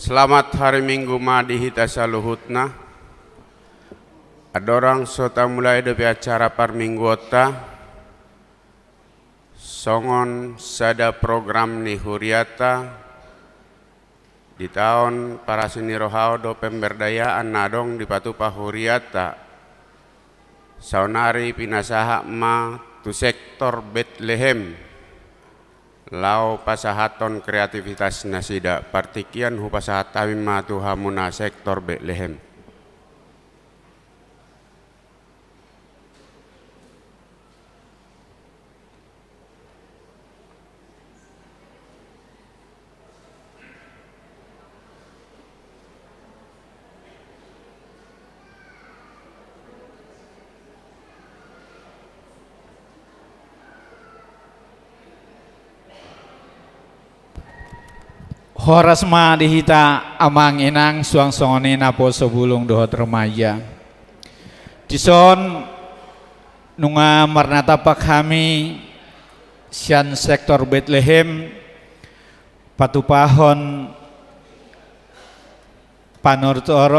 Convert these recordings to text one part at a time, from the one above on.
Selamat hari Minggu madihita saluhutna. Adorang sota mulai dari acara parmingguota. Songon sada program ni huriata. Di tahun para seni rohao do pemberdayaan nadong di patupa huriata. Saunari pinasaha ma tu sektor Bethlehem. Lau pasahaton kreativitas nasida partikian hu pasahatawi matu hamuna sektor Bethlehem. Horas ma dihita amang inang suang songone napo sebulung dohot remaja. Dison nunga marnata pak kami sian sektor Bethlehem patupahon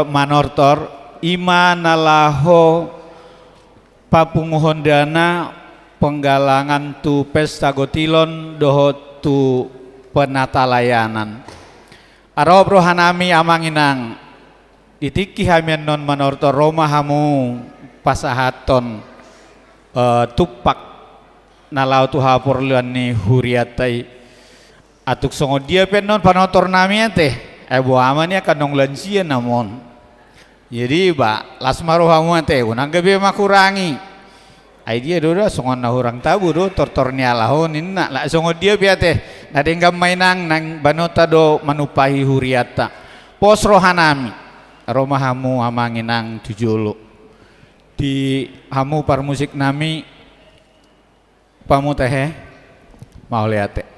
manortor ima nalaho papunguhon dana penggalangan tu pesta gotilon dohot tu penata layanan. Arob rohanami amanginang ditiki hamian non manorto Roma hamu pasahaton tupak nalau tu hapor ni huriatai atuk songo dia pen non panotor nami teh ebo amanya kanong lansia namon. Jadi ba lasmaro hamu teh unang gabe makurangi. Ai dia doda songon na hurang tabu do tortornya lahon inna la songo dia piate na denggam mainang nang banota do manupahi huriata pos rohanami Roma hamu amanginang tujulu di hamu par musik nami pamu teh mau liate.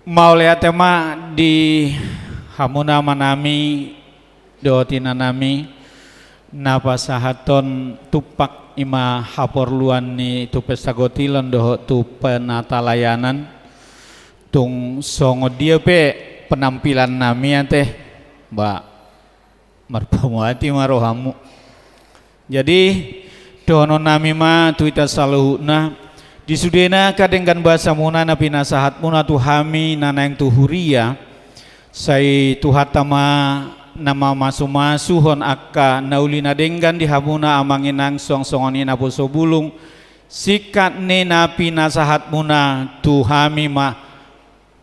mau lihat tema di hamuna manami dotina nami napa sahaton tupak ima haporluan ni tu pesta gotilon doho tu penata layanan tung songo dia pe penampilan nami teh mbak marpamuati marohamu jadi dono nami ma tuita saluhuna disudena kadengkan bahasa muna napi nasahat muna tuhami nanang tuhuria sai tuhatama nama masu-masuhon akka naulina denggan di hamuna amanginang song-songoni naposo bulung sikat ne napi nasahat muna tuhami ma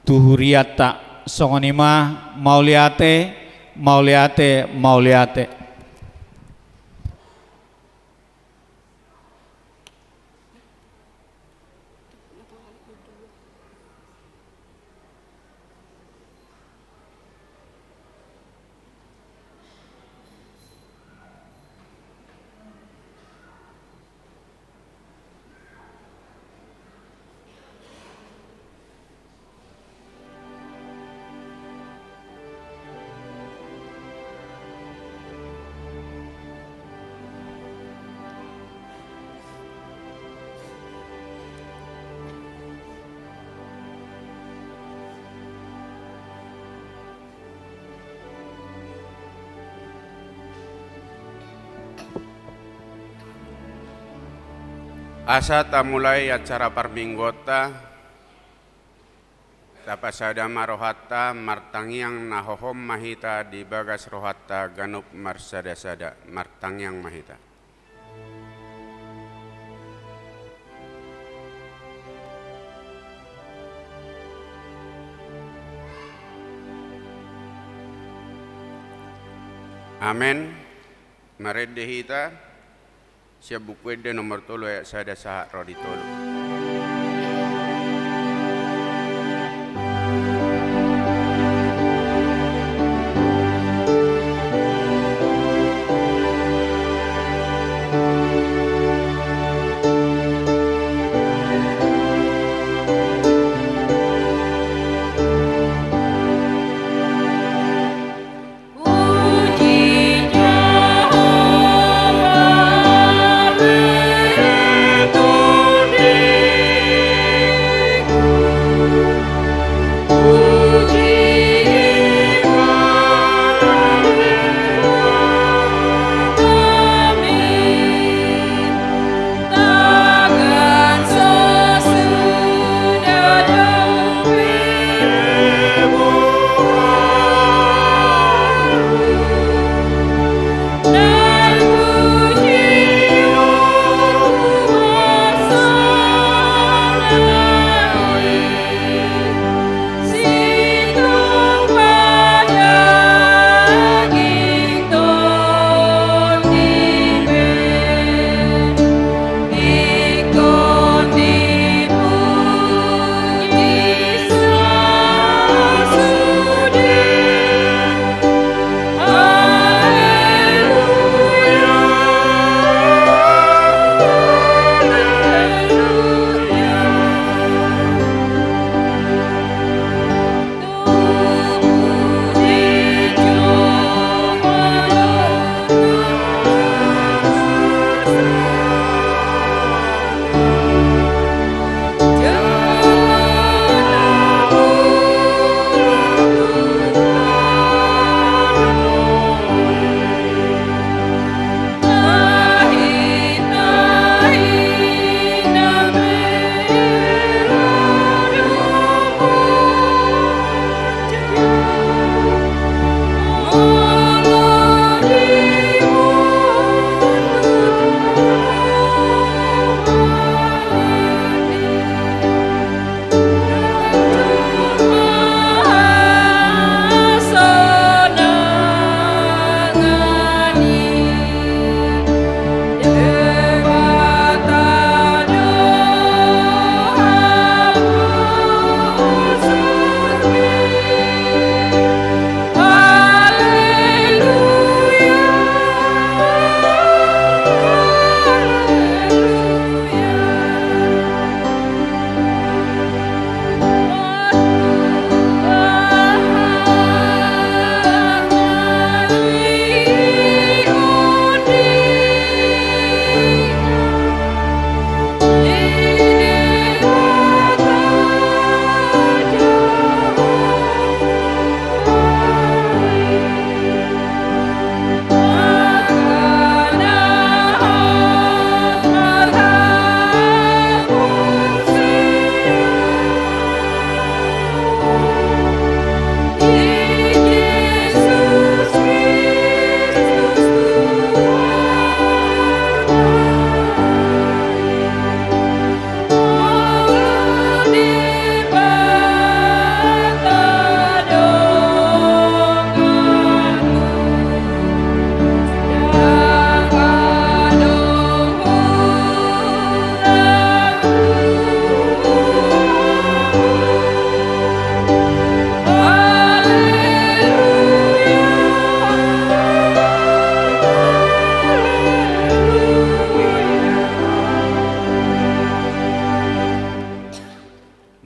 tuhuriata songoni ma mauliate mauliate mauliate. Asa ta mulai acara parminggota tapasada marohata martangyang nahohom mahita di bagas rohata ganup marsada-sada martangyang mahita. Amen. Maredehita siya bukwede nomor tolo ya sada saha rodi tolo. Puji Jehovah, haleluya.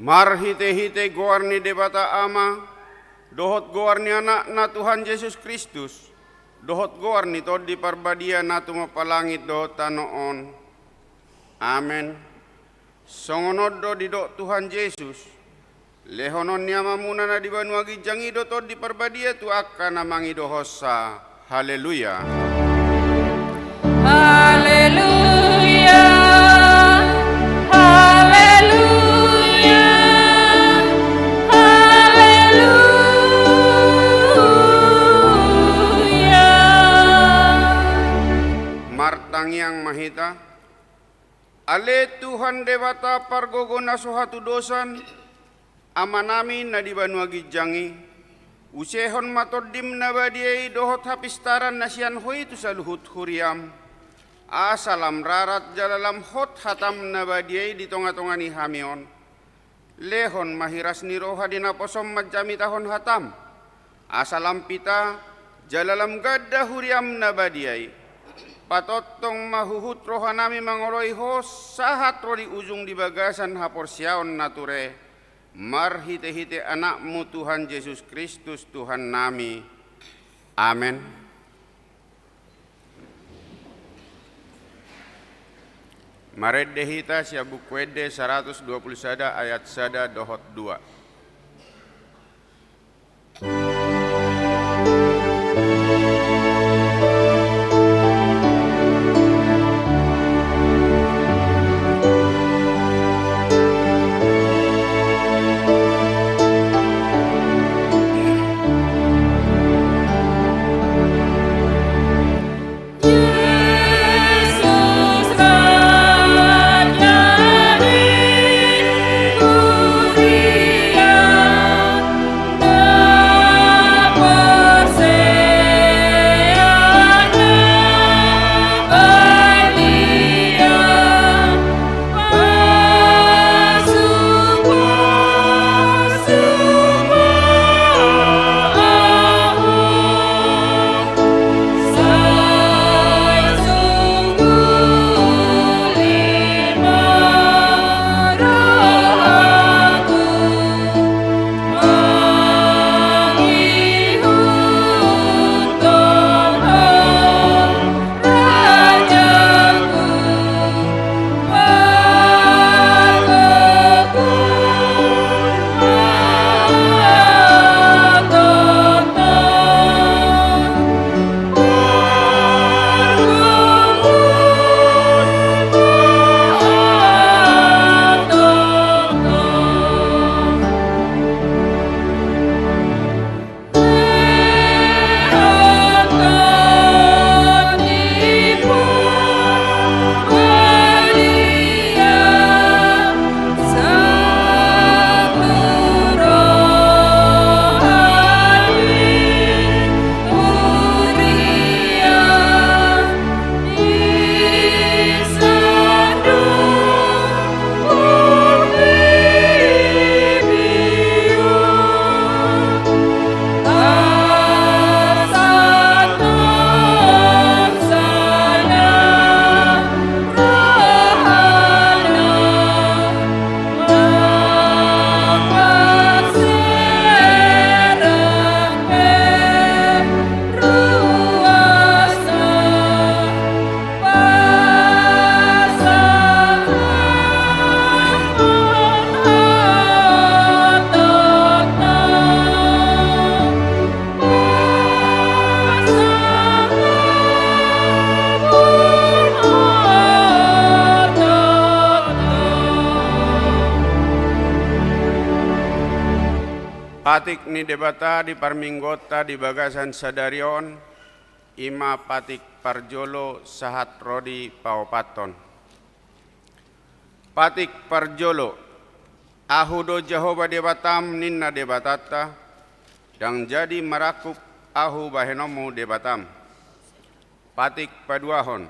Marhite-hite goarni debata ama, dohot goarni anak na Tuhan Yesus Kristus, dohot goarni tod di parbadia na tumapalangit dohot tanoon. Amen. Songonoddo di do Tuhan Yesus, lehonon niya mamuna na di banua gijangi do tod di parbadia tu akka namangi dohosa. Haleluya. Haleluya. Haleluya. Haleluya. Martang yang mahita, ale Tuhan dewata pargogona sohatu dosan, ama namin na di banua gijangi, usehon matodim na badiai dohot hapistaran nasian hoi tu saluhut huriam, asalam rarat jalalam hot hatam na badiai di tonga-tongani hamion, lehon mahiras niroha di naposom majami tahon hatam, asalam pita jalalam gadda huriam na badiai, patotong mahuhut rohanami mangoloi hos sahat rodi ujung di bagasan haporsiaon nature, marhite-hite anakmu Tuhan Yesus Kristus Tuhan nami. Amen. Maredde hita siabu kwede 120 sada ayat sada dohot 2. Yesus Raja di Kuria, Patik ni debata di parminggota di bagasan sadarion, ima patik parjolo sahat rodi paopaton. Patik parjolo, ahudo Jehovah debatam ninna debatata, dang jadi marakup ahu bahenomu debatam. Patik paduahon,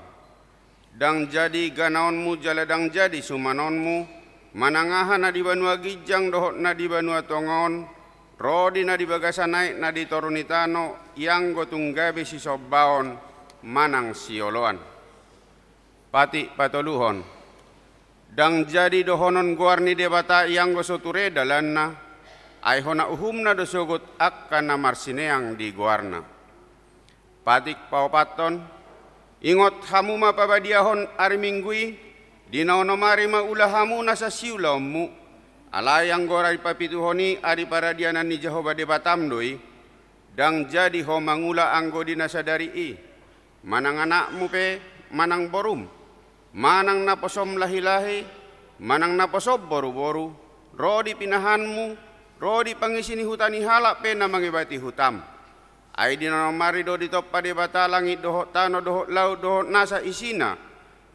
dang jadi ganaonmu jaladang jadi sumanonmu, manangahan na di banua gijang dohot na di banua tongon, rodi na di bagasan naik na di torunitano, yang gotunggabe si sobaon, manang sioloan. Patik patoluhon, dang jadi dohonon guarni debata yang gosoture dalanna, ay hona uhumna dosogot akka na marsineang di guarna. Patik paupaton, ingot hamu mapabadiahon ari minggui, dinaonomari maula hamu nasa siulawmu, alayang goray papituhoni ari paradianan ni Jehovah debatamdoi, dang jadi ho mangula anggo dinasadari i, manang anakmu pe, manang borum, manang naposom lahi-lahi, manang naposob boru-boru, rodi pinahanmu, rodi pangisini hutani halak pe na mangibati hutam. Ay dinanomari do ditoppa debata langit dohot tano dohot laut dohot nasa isina,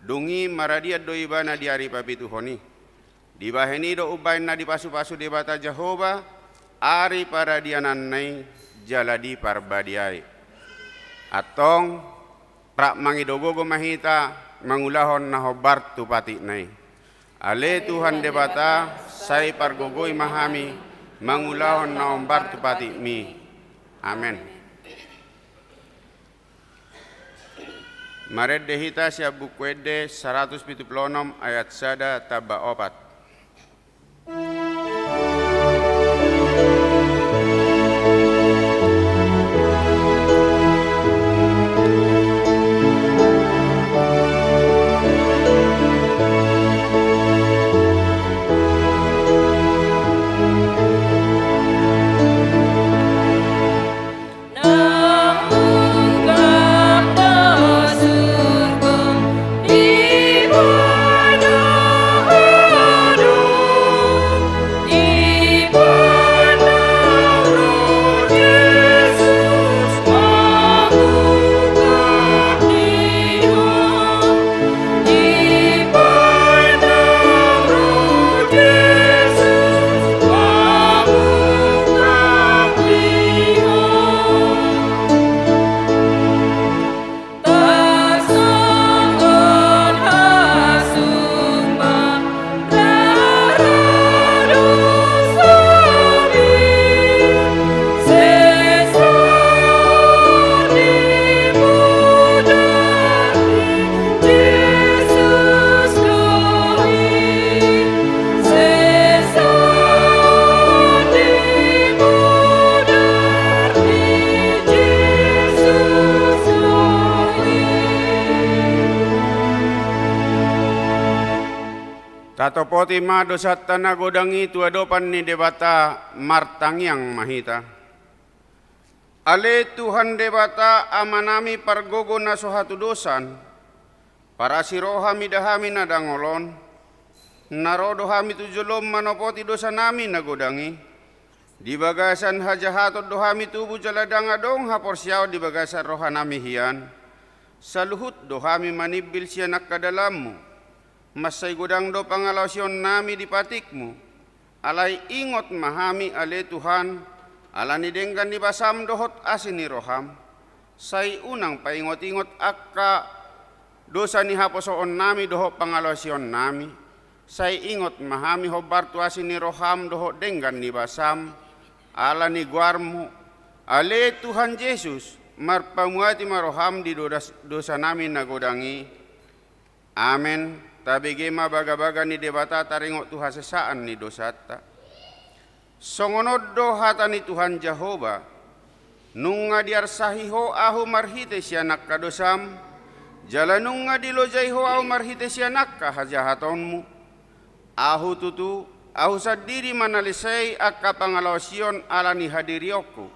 dungi maradia do ibana di ari papituhoni. Dibaheni do ubain na dipasu-pasu debata Jehovah, ari paradianan nai jaladi parbadiai. Atong prak mangidogogo mahita mangulahon na hobar tu pati nai. Ale Tuhan debata sai pargogoi mahami mangulahon na hobar tu pati mi. Amen. Mared dehita siya bukwede 176 ayat sada taba 4. Tatopoti ma dosat tanah godangi tuadopan ni debata martangiang mahita. Ale Tuhan debata amanami pargogo na sohatu dosan, para sirohami dahami na dangolon, narodohami tujolom manopoti dosa nami na godangi, di bagasan hajahatot dohami tubu jaladang adong haporsiaw di bagasan rohanami hian, saluhut dohami manibil siya nakadalammu, masay godang do pangalawsyon nami di patikmu, alay ingot mahami ale Tuhan, ala ni denggan di basam dohot asin ni roham, say unang paingot-ingot akka dosa ni haposoon nami dohot pangalawsyon nami, say ingot mahami hobar tu asin ni roham dohot denggan di basam, ala ni guarmu, ale Tuhan Yesus, marpamuati maroham di dosa nami nagodangi. Amen. Tabigi mabaga-baga ni debata taringot tu hasesaan ni dosata. Songonod do hata ni Tuhan Jehovah, nunga diar sahiho ahu marhite siya nakadosam, jalanunga dilojaiho ahu marhite siya nakahajahatonmu. Ahu tutu, ahu sadiri manalisay akka pangalawsyon ala ni hadiriyoko,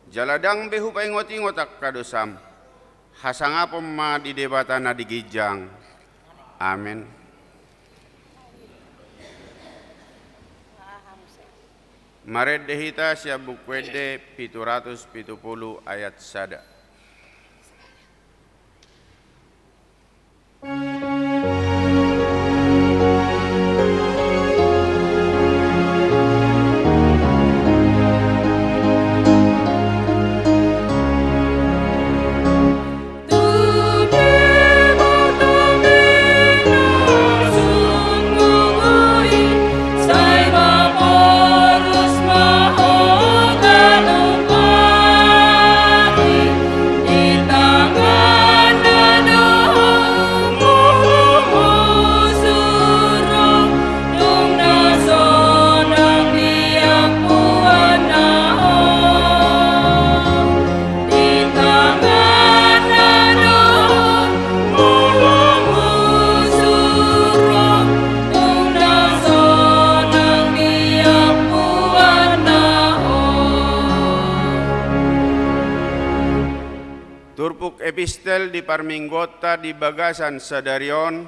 jaladang behu paingot-ingot akadosam. Hasangapom ma di debata na digijang. Amin. Mared dehita siya bukwede 770 ayat sada. epistel di parminggota di bagasan sadarion,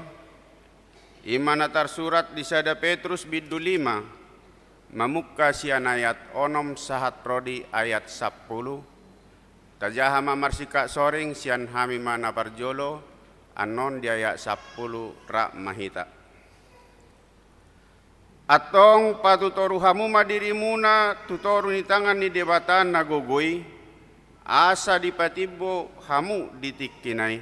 imana tarsurat di sada Petrus biddu 5, mamukka sian ayat onom sahat prodi ayat 10, tajahama marsika soring sian hami mana parjolo, anon di ayat 10 ra mahita. Atong patutoru hamu madirimuna tutoru ni tangan ni debatan nagogoi, asa dipatibo hamu ditikkinai.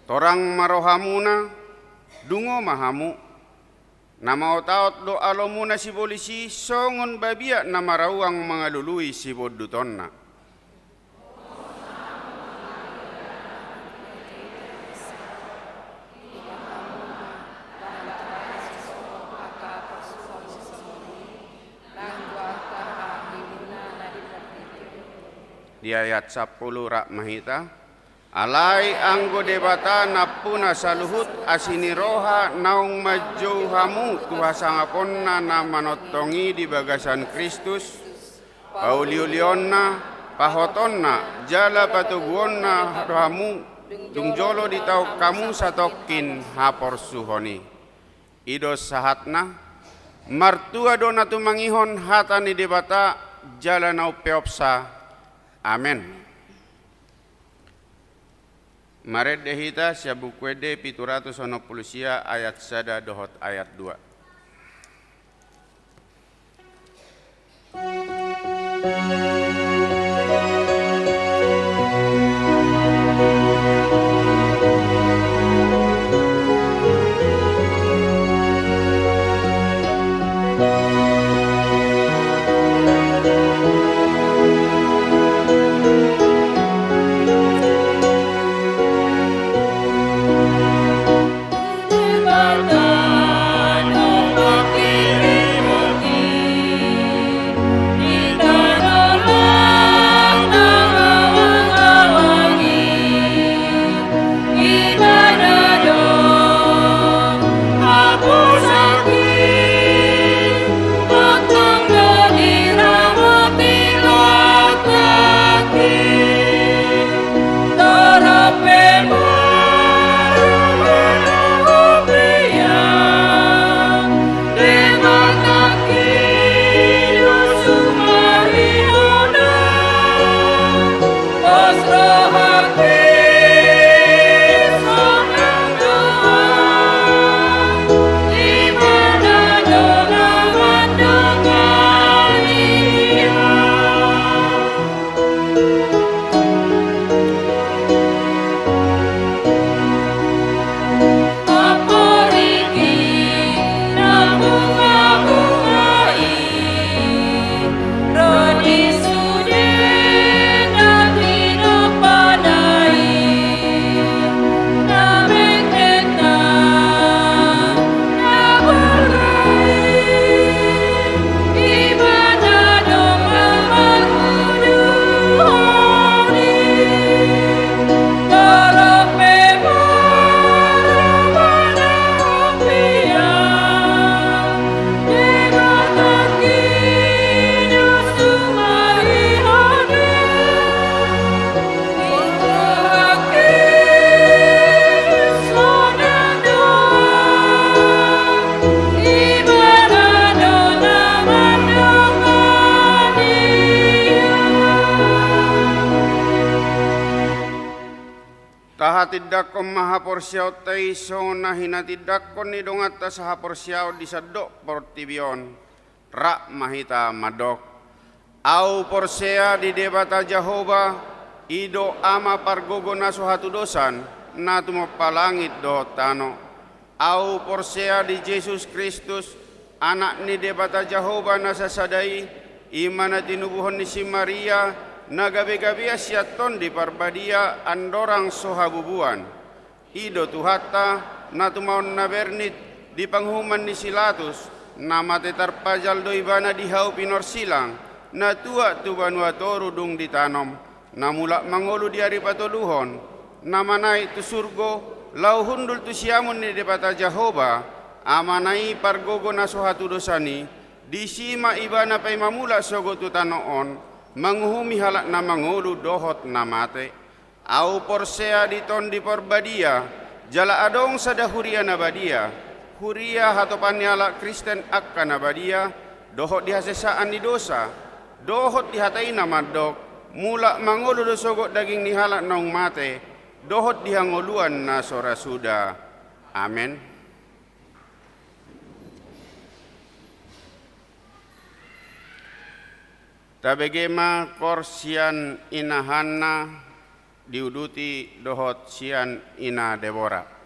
Torang marohamuna dungo mahamu, nama otaot do alomuna si polisi songon babia na marawang mga lului si bodutonna. Di ayat 10 rak mahita, alai anggo debata napuna saluhut asini roha naung majou hamu tuha sangaponna na manotongi di bagasan Kristus, pauliulionna pahotonna jala patuguonna rohamu dungjolo di tau kamu satokin hapor suhoni. Ido sahatna martua dona tumangihon hata ni debata jala nau peopsa. Amen. Maret dehita siabukwede pituratus onopulusia ayat sada dohot ayat 2. Tahatidak kom maha porsiao taiso na hinatidak kon ni dongata saha porsiao disadok portibion rak mahita madok au porsea di debata Jehova ido ama pargogo na suhatu dosan na tumapalangit do tano au porsea di Yesus Kristus anak ni debata Jehova na sasadai imana tinubuhon ni si Maria nagabe-gabe siaton di parbadia andorang sohabubuan ido tuhata natumaon na bernit di panghuman ni Silatus nama tetarpajal do ibana di hau pinor silang na tua tu banua toru dung ditanom namula mangolu di hari patoluhon nama naik tu surgo lau hundul tu siamun ni debata Jehova amanai pargogo na suhatu dosani, disima ibana pay mamula sogo tu tanoon, manguhumi halak na mangulu dohot na mate, au porsea diton di porbadia, jala adong sadahuria na badia, huria hatopan halak Kristen akka na badia, dohot dihasesaan di dosa, dohot dihatai na madok, mula mangulu dosogo daging ni halak naung mate, dohot dihangoluan na sora suda. Amen. Tabegema korsian ina Hanna diuduti dohot sian ina Debora.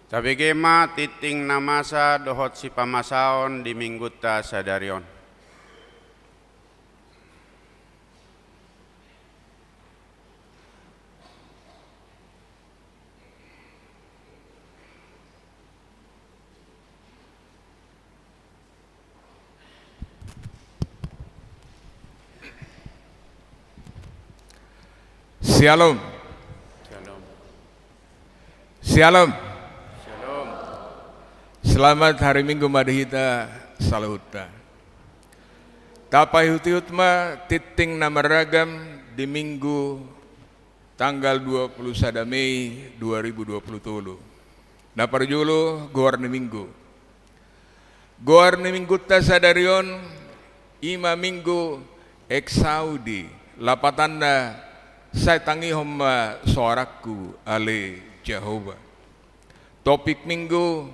Tabegema titing namasa dohot si pamasaon di minggutta sadarion. Shalom. Shalom. Selamat hari Minggu Madhita Saluta. Tapai hutiutma titing nama ragam di Minggu tanggal 21 Mei 2020. Naparjulu Goarni Minggu. Goarni Minggu tasadarion ima Minggu eksaudi lapatanda saya tangi homma suaraku ale Jehovah. Topik Minggu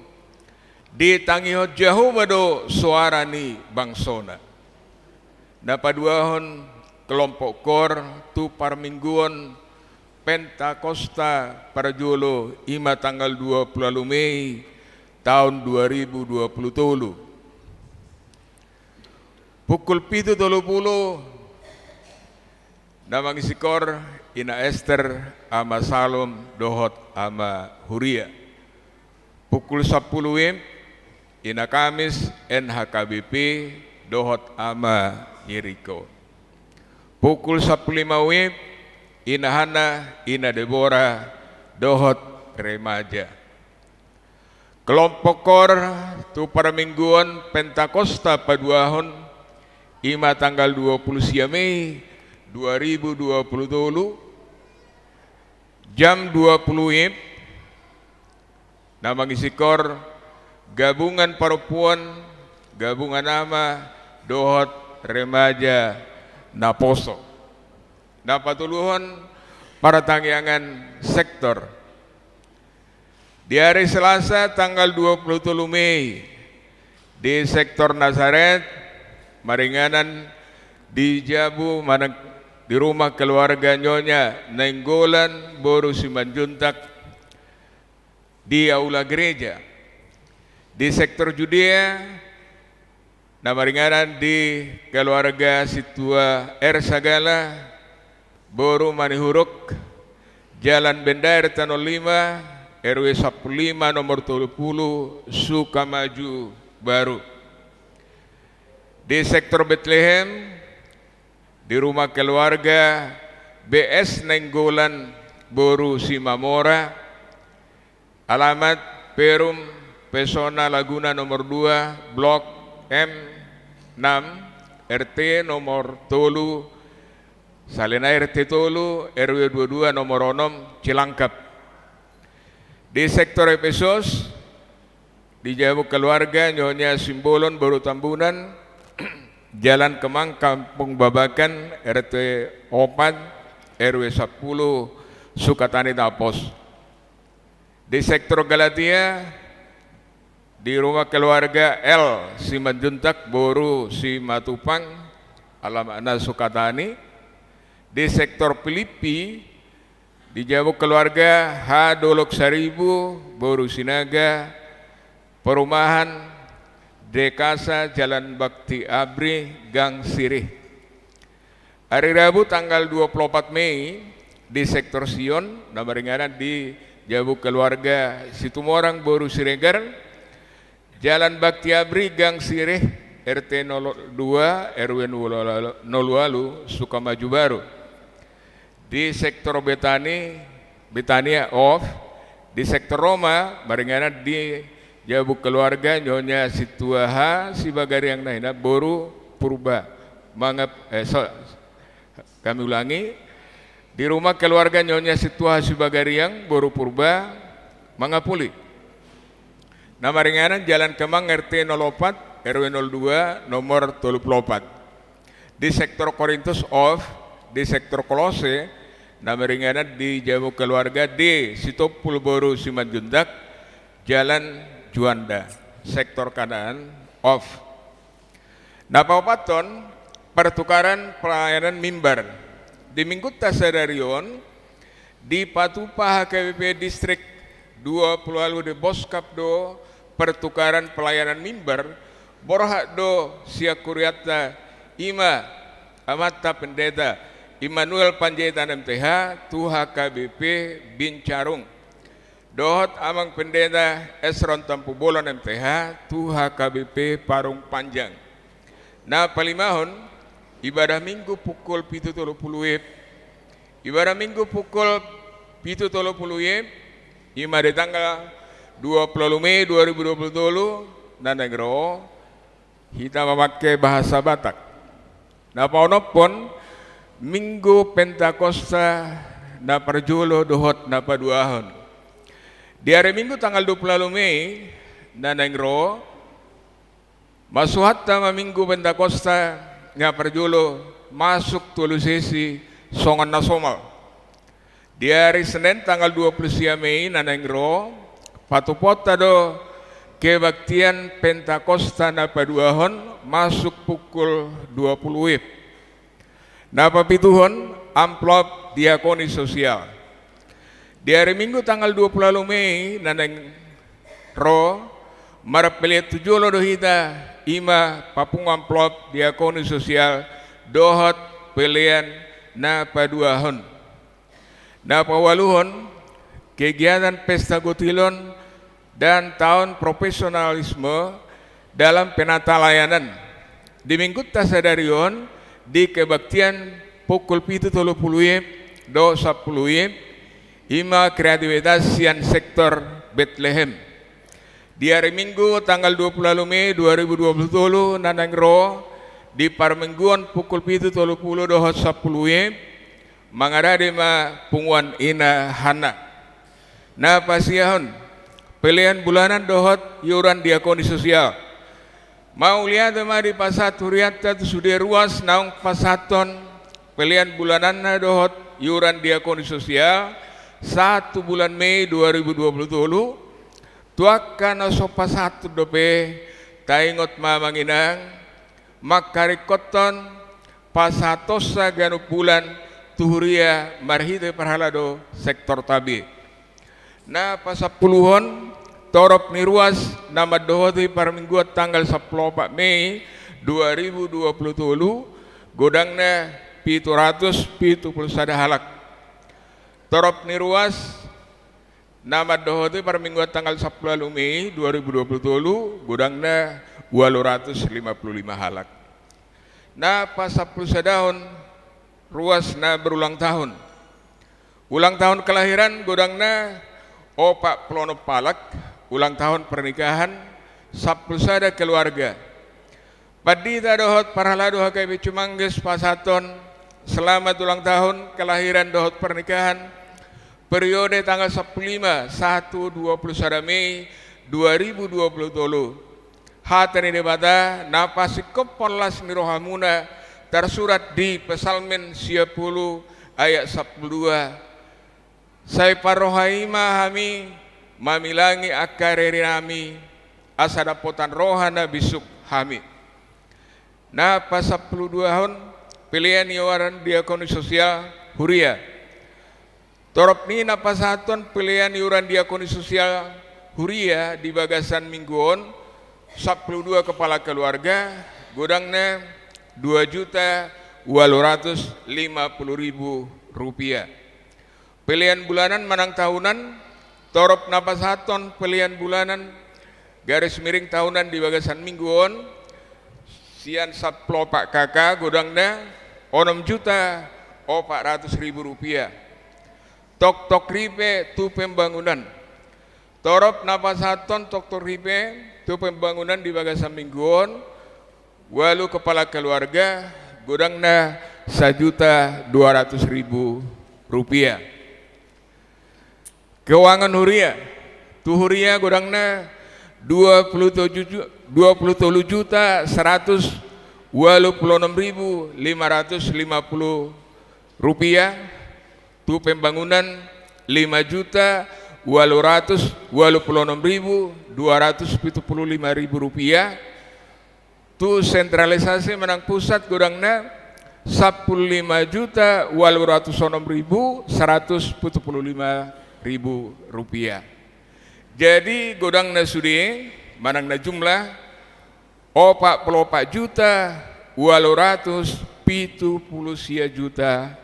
di tangi ho Jehovah do suara ni bangsona. Napaduahon kelompok kor tu parmingguon Pentakosta para julo ima tanggal 20 Mei tahun 2020. Pukul 7.30 namang isikor ina Esther ama Salom dohot ama Huria. Pukul 10 WIM ina Kamis NHKBP dohot ama Yeriko. Pukul 15 WIM ina Hana ina Deborah dohot remaja. Kelompok kor tu para mingguan Pentakosta paduahon ima tanggal 20 Mei 2020 jam 20 WIB nama isikor gabungan perempuan gabungan nama dohot remaja Naposo. Napatuluhan para tanggiangan sektor di hari Selasa tanggal 27 Mei di sektor Nazaret Maringanan di Jabu mana di rumah keluarga Nyonya Nenggolan Boru Simanjuntak di aula gereja. Di sektor Judea nama ringanan di keluarga Situa Sagala Boru Manihuruk Jalan Benda RT 05 RW 15 nomor 70 Sukamaju Baru. Di sektor Bethlehem di rumah keluarga BS Nenggolan Boru Simamora, alamat Perum Pesona Laguna nomor 2 Blok M6 RT nomor tolu Salena RT tolu RW 22 nomor 6 Cilangkap. Di sektor Efesos di Jawa keluarga Nyonya Simbolon Boru Tambunan Jalan Kemang Kampung Babakan RT 4 RW 10 Sukatani Tapos. Di sektor Galatia di rumah keluarga L Simanjuntak Boru Simatupang alamat Sukatani. Di sektor Filipi di Jawa keluarga H Dolok Saribu Boru Sinaga perumahan Dekasa Jalan Bakti Abri Gang Sirih. Hari Rabu tanggal 24 Mei di sektor Sion nama ringanan di Jabu keluarga Situmorang Boru Siregar Jalan Bakti Abri Gang Sirih RT 02 RW 08 Sukamaju Baru. Di sektor Betania off di sektor Roma barenganan di Jabu keluarga Nyonya Situaha Sibagari yang naina Boru Purba mangap kami ulangi di rumah keluarga Nyonya Situaha Sibagari yang Boru Purba Mangapuli. Nama ringanan Jalan Kemang RT 04 RW 02 nomor 34. Di sektor Korintus off di sektor Kolose nama ringanan di Jabu keluarga D Sitopul Boru Simanjuntak Jalan Juanda sektor kanan off. Napapaton pertukaran pelayanan mimbar di Minggu Tasadarion di Patupa HKBP Distrik 20 de boskap do pertukaran pelayanan mimbar borhak do sia kuriata ima amata pendeta Immanuel Panjaitan MTH Tuha KBP Bincarung dohot amang pendeta Esron Tampu Bolon MTH Tuha KBP Parung Panjang. Na palimahon ibadah minggu pukul 7.30 ibadah minggu pukul 7.30 ima di tanggal 20 Mei 2020 dan negro kita memakai bahasa Batak. Na paunopon minggu Pentakosta na perjulo dohot na paduahon. Di hari Minggu tanggal 20 Mei na negro masuhat tama minggu Pentakosta nga perjulo masuk tulu sesi songan nasional. Di hari Senin tanggal 20 Mei na negro patupota do kebaktian Pentakosta na paduahon masuk pukul 20 WIB. Na papituhon amplop diakoni sosial. Di hari Minggu tanggal 20 Mei na negro marapelit tujulo dohita ima papung amplop diakoni sosial dohot pilihan na paduahon. Na pawaluhon kegiatan pesta gotilon dan tahun profesionalisme dalam penata layanan. Di minggu tasadarion di kebaktian pukul 7.30 do 10 ima kreativitas sian sektor Bethlehem. Di hari Minggu tanggal 20 Mei 2020 nanangro di parmingguan pukul 7.30 dohot 10 mangarade ma punguan ina hana. Na pasihon pilihan bulanan dohot yuran diakoni sosial. Mau lihat ma di pasat huriata sudah ruas naung pasaton pilihan bulanan na dohot yuran diakoni sosial 1 bulan Mei 2020 tuakan sopa 1 dope taingot mamanginang makarikoton pasatosa ganu bulan tuhuria marhide parhalado sektor tabi. Na pasapuluhon torop ni ruas nama dohoti parmingguat tanggal 10 Mei 2020 godangna 771 halak. Torop ni ruas nama dohoti parmingguat tanggal 10 Mei 2020 godangna 255 halak. Na pasapuluh sadahon ruas na berulang tahun. Ulang tahun kelahiran godangna Opak Plono Palak, ulang tahun pernikahan, sapul sada keluarga. Padita dohot parhalado hakai Cumangges pasaton, selamat ulang tahun kelahiran dohot pernikahan, periode tanggal 15, 1, 21 Mei 2020. Hatani debata napasi kopolas mirohamuna tersurat di Pesalmen 10 ayat 12. Saya parohaima hami mamilangi akareri nami asadapotan rohana bisuk hami. Na pasapuluh 2 tahun pilihan yawaran diakoni sosial huria. Torop ni na pasaton pilihan iuran diakoni sosial huria di bagasan mingguon 12 kepala keluarga godangna 2.850.000 rupiah. Pilihan bulanan menang tahunan torop napasaton pilihan bulanan garis miring tahunan di bagasan mingguon sian saplopak kakak godangna 6.400.000 rupiah. Tok ripe tu pembangunan torop napasaton tok ripe tu pembangunan di bagasan mingguon walu kepala keluarga godangna 1.200.000 rupiah. Keuangan huria, tu huria godangna 27.126.550 rupiah. Tu pembangunan 5.826.275 rupiah. Tu sentralisasi menang pusat godangna 15.806.175 rupiah. Jadi godang na sudi manang na jumlah 44 juta 870 juta.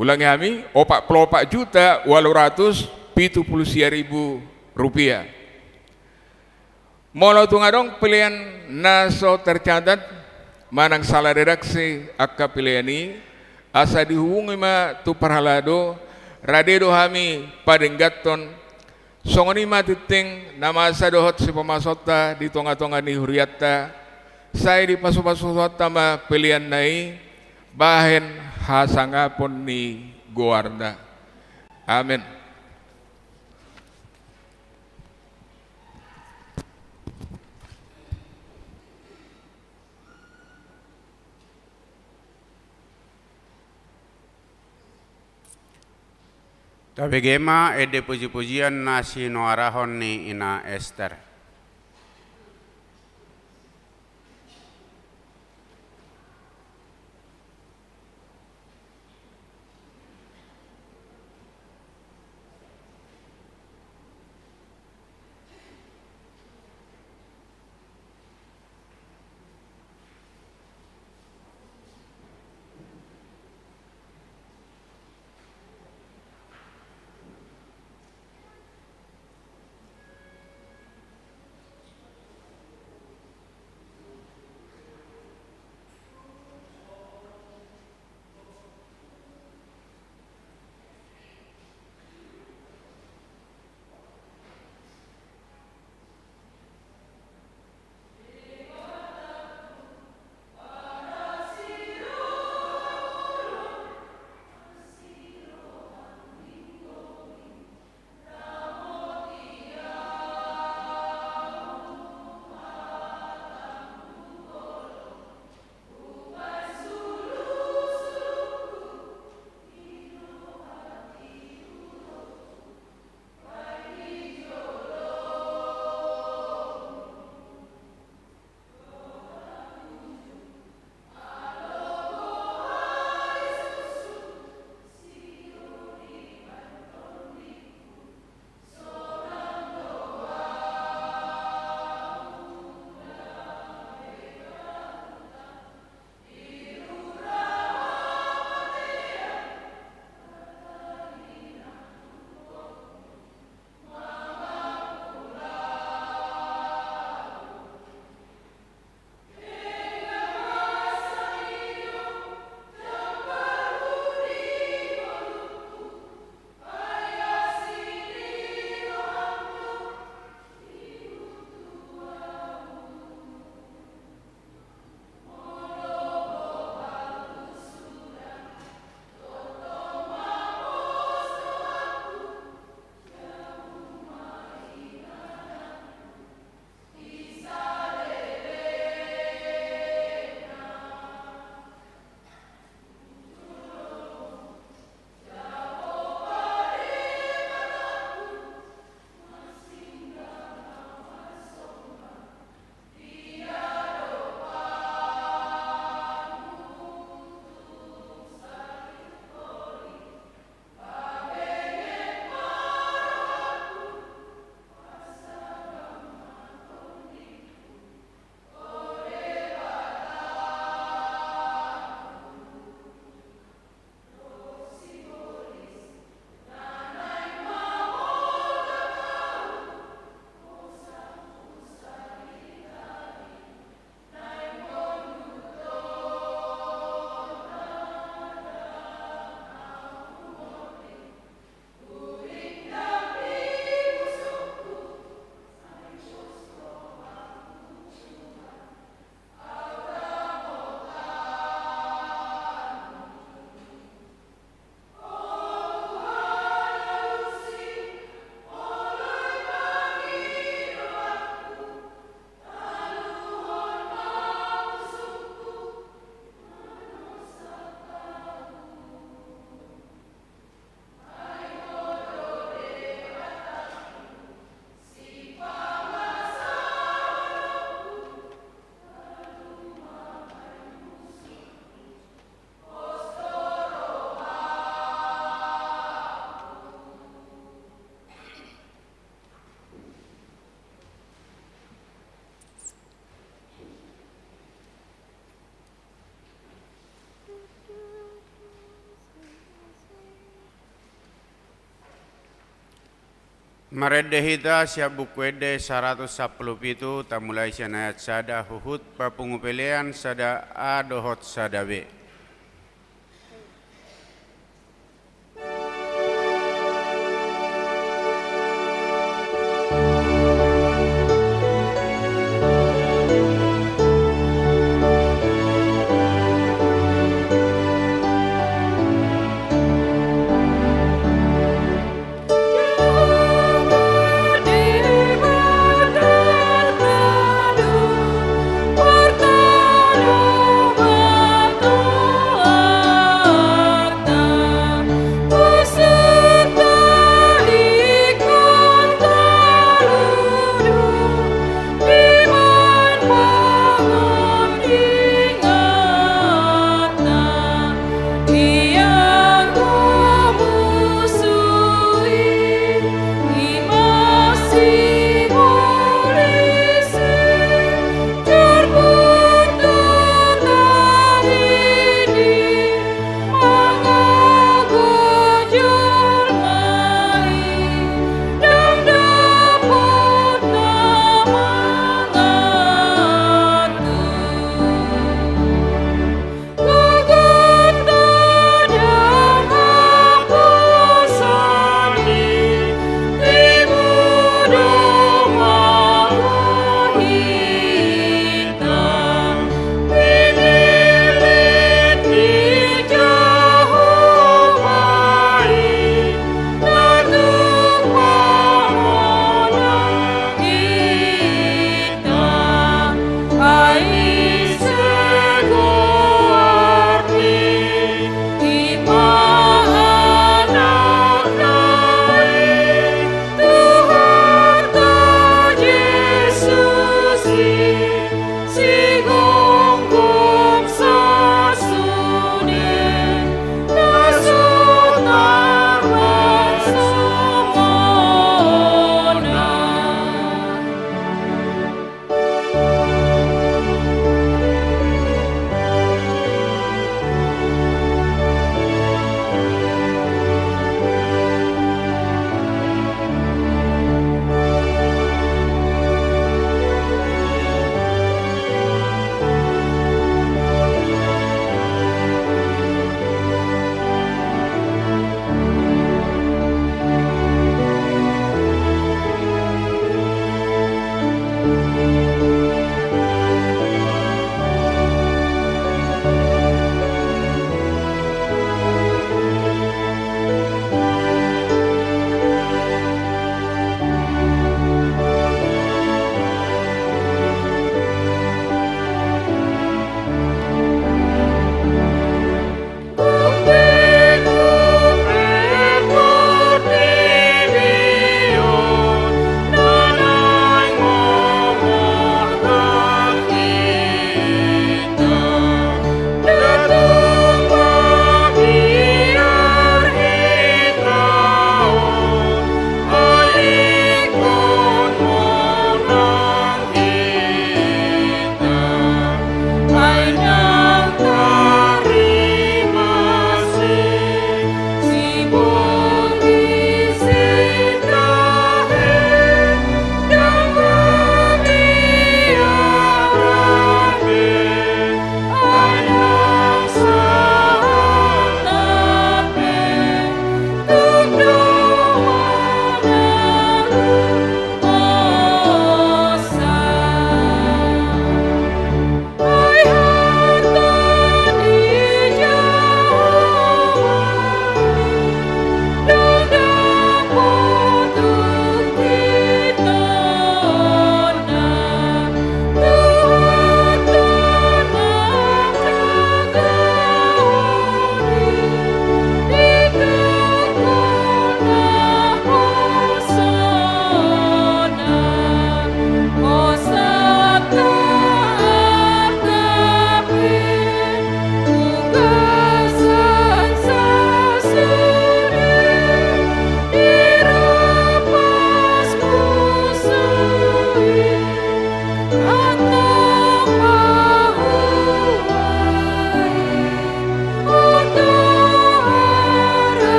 Ulangi kami 44 juta 870 rupiah. Molo tungadong pilihan naso tercatat manang salah redaksi akka pilihan ini asa dihubungi ma tu parhalado radedo kami padenggaton songoni matiting nama asa dohot si pemasota di tonga-tonga ni huriatta saya di pasu-pasu ma pilihan nai bahen hasangapon ni goarda. Amin. Tabegema ede puji-pujian nasi noarahon ni ina Esther. Maredehita siap buku 110 pitu tamulai ayat sada huhut papungupelean sada a dohot sada b. Pertanda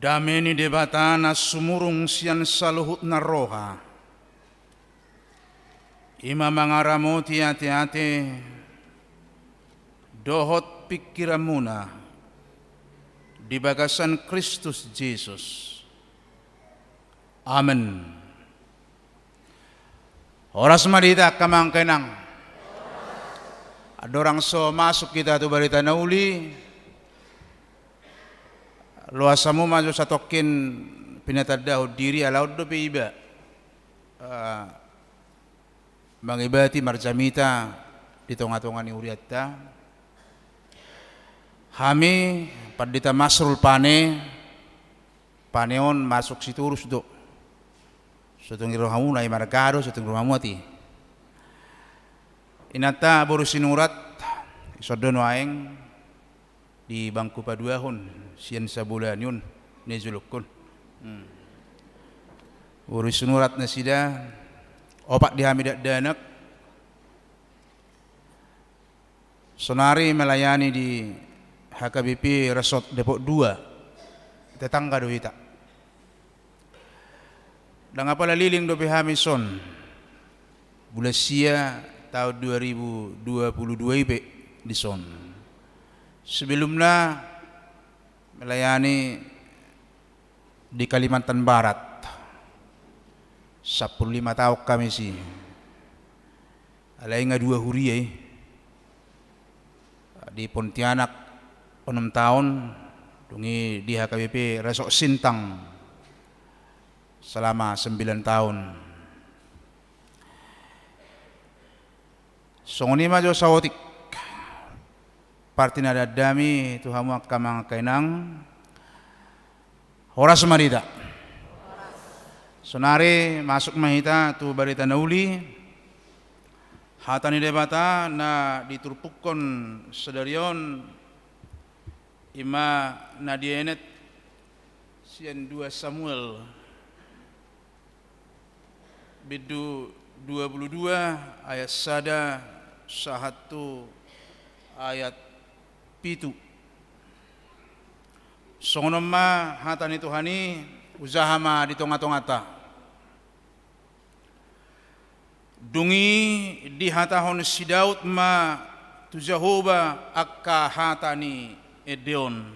Dameni debatana sumurung sian saluhut na roha. Ima mangaramoti hati-hati dohot pikiramuna di bagasan Kristus Yesus. Amin. Oras marita kamangkenang. Ada orang so masuk kita tu barita nauli. Luasamu maju satokin pinatadaw diri alaud do iba. Mangibati marjamita di tonga-tonga ni uriatta. Hami padita masrul paneon masuk siturus do. Sutong irohamu na imaragado sutong irohamu ati. Inata baru sinurat isodono aeng di bangku paduahon sian sabulan yun nezulukun. Baru sinurat na sida opak dihamidat danak. Sonari melayani di HKBP Resort Depok 2 tetangga doita. Dan apalah liling do Hamison Bulasia tahun 2022 IP di son. Sebelumnya melayani di Kalimantan Barat 15 tahun kami sih. Alai nga 2 huri di Pontianak 6 tahun dungi di HKBP Resort Sintang selama 9 tahun. Songoni majo sawotik parti nada dami tuhamu kamang kainang horas marita. Sonari masuk mahita tu barita nauli hatani debata na diturpukon sedarion ima nadienet sian 2 Samuel bidu 22 ayat sada sahatu ayat pitu. Songonoma hatani Tuhani usaha ma di tonga-tongata. Dungi di hatahon si Daud ma tu Jehovah akka hatani Edeon.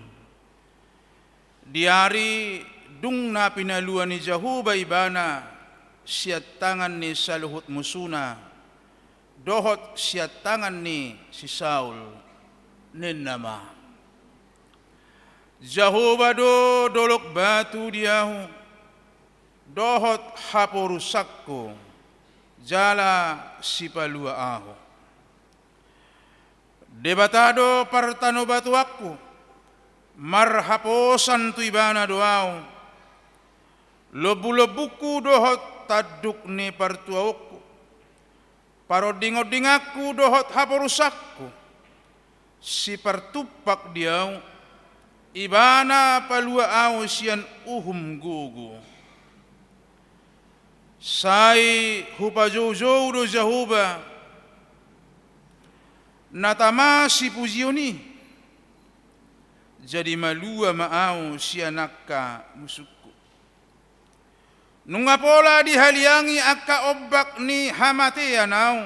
Diari dung na pinaluan ni Jehovah ibana siat tangan ni saluhut musuna dohot siat tangan ni si Saul nenama Jehovah do dolok batu diahu dohot haporusakko jala si palua aho debatado partano batu aku marhaposan tu ibana doau lobu-lobuku dohot taduk ni partuaku parodingodingaku dohot haporusakku si partupak diau ibana palua au sian uhum gugu sai hupajojo do Jehovah natama si pujioni jadi malua maau sianaka musuku. Nunga pola dihaliangi akka obbak ni hamatea nau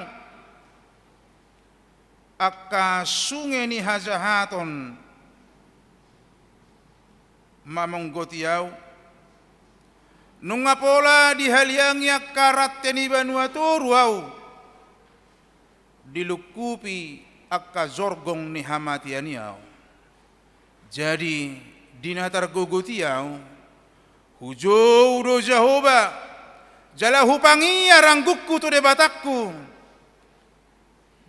akka sunge ni hajahaton mamonggotiau nunga pola dihaliangi akka ratteni banuaturu au dilukupi akka zorgong ni hamatianiau jadi dinatar gogotiau hujau do Jehovah jala hupangia ranggukku tu debatakku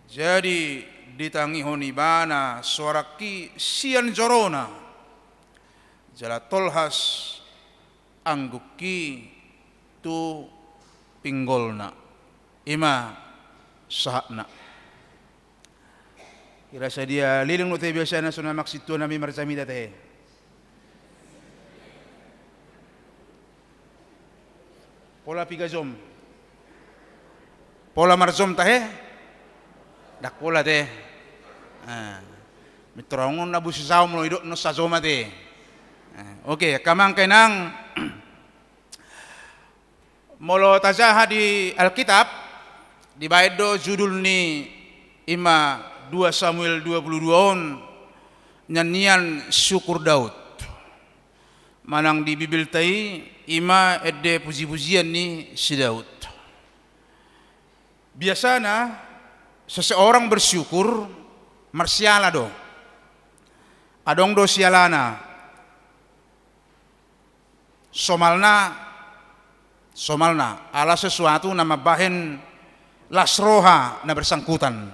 jadi ditangihon ibana soraki sian jorona jala tolhas angguki tu pinggolna ima sahakna kira sadia liling no te biasa na suna maksitu nami marsamida te pola pigazom pola marzom tahe dak pola te mitrongon na busi saum no idok no sazoma te Oke, kamang kenang molo tajaha di Alkitab di baido judul ni ima 2 Samuel 22 on nyanyian syukur Daud. Manang di Bibil tai ima edde puji-pujian ni si Daud. Biasanya seseorang bersyukur marsiala do. Adong do sialana. Somalna ala sesuatu nama bahen lasroha na bersangkutan.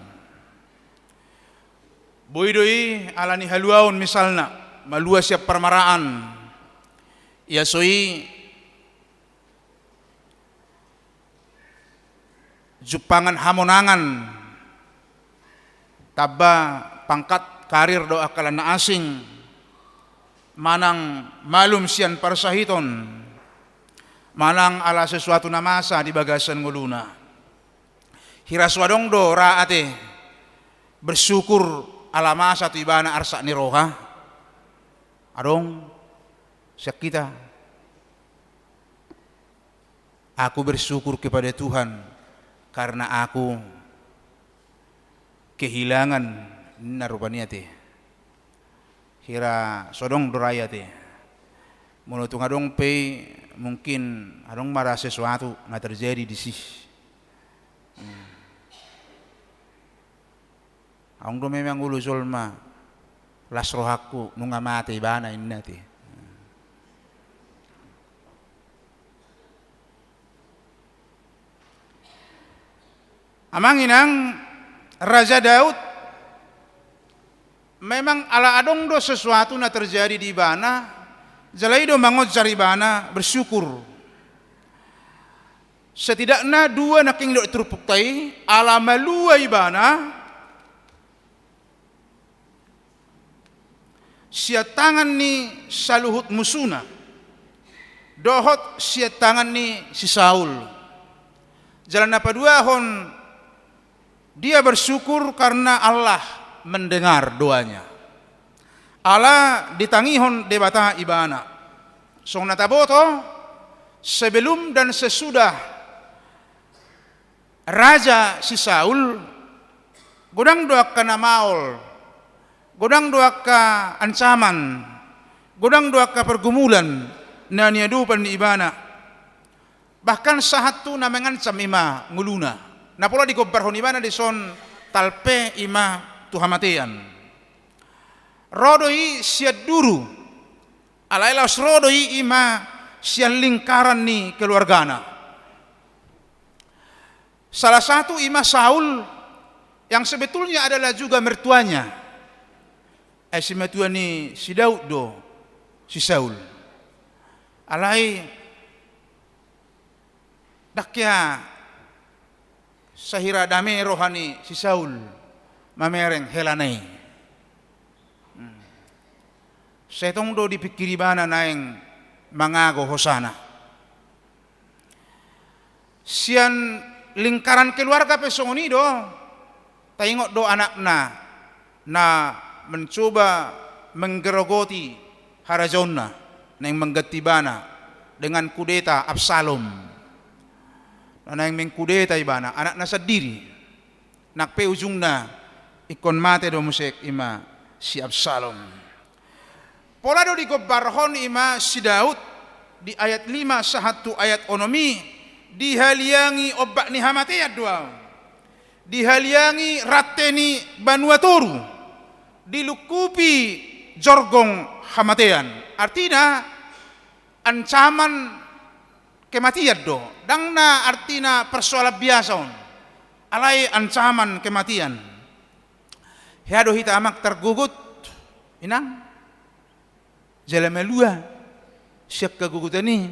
Boidoi ala ni haluaun misalna malua siap permaraan. Ya soi jupangan hamonangan taba pangkat karir do akalan na asing manang malum sian parsahiton manang ala sesuatu na masa di bagasan nguluna hiraswadong do raate bersyukur ala masa tu ibana arsa ni roha adong siap kita. Aku bersyukur kepada Tuhan karena aku kehilangan narupanya te. Hira sodong doraya te. Menurut adong pe mungkin adong marah sesuatu nggak terjadi di sih. Ang do memang ulu zulma las rohaku nunga mate ibana inna te. Amanginang Raja Daud memang ala adong do sesuatu na terjadi di bana jalai do mangot cari bana bersyukur setidaknya dua naking do terpuktai ala malua ibana sia tangan ni saluhut musuna dohot sia tangan ni si Saul jalan apa dua hon dia bersyukur karena Allah mendengar doanya. Allah ditangihon debata ibana. Song nataboto sebelum dan sesudah Raja si Saul godang doa ka namaol, godang doa ka ancaman, godang doa ka pergumulan na niadupan ni ibana. Bahkan sahat tu na mengancam ima nguluna. Na pola di kobarhon ibana di son talpe ima tuhamatian. Rodoi siad duru. Alailas rodoi ima siad lingkaran ni keluargana. Salah satu ima Saul yang sebetulnya adalah juga mertuanya. Si mertua ni si Daud do, si Saul. Alai dakya sahira dame rohani si Saul mamereng helanai. Setong do dipikiri bana naeng mangago hosana. Sian lingkaran keluarga pesongoni do tengok do anakna na mencoba menggerogoti harajonna nang menggati bana dengan kudeta Absalom. Nang mengkudeta ibana anak nasa diri nakpe ujungna ikon mate do musek ima si Absalom. Pola do di gobarhon ima si Daud di ayat 5 sahatu ayat onomi dihaliangi obat ni hamateat doa. Dihaliangi rateni banuatoru dilukupi jorgong hamatean. Artinya ancaman kematian do. Dangna artina persoalan biasa on. Alai ancaman kematian. Hiado hita amak tergugut. Inang. Jala melua. Siap kegugutan ni.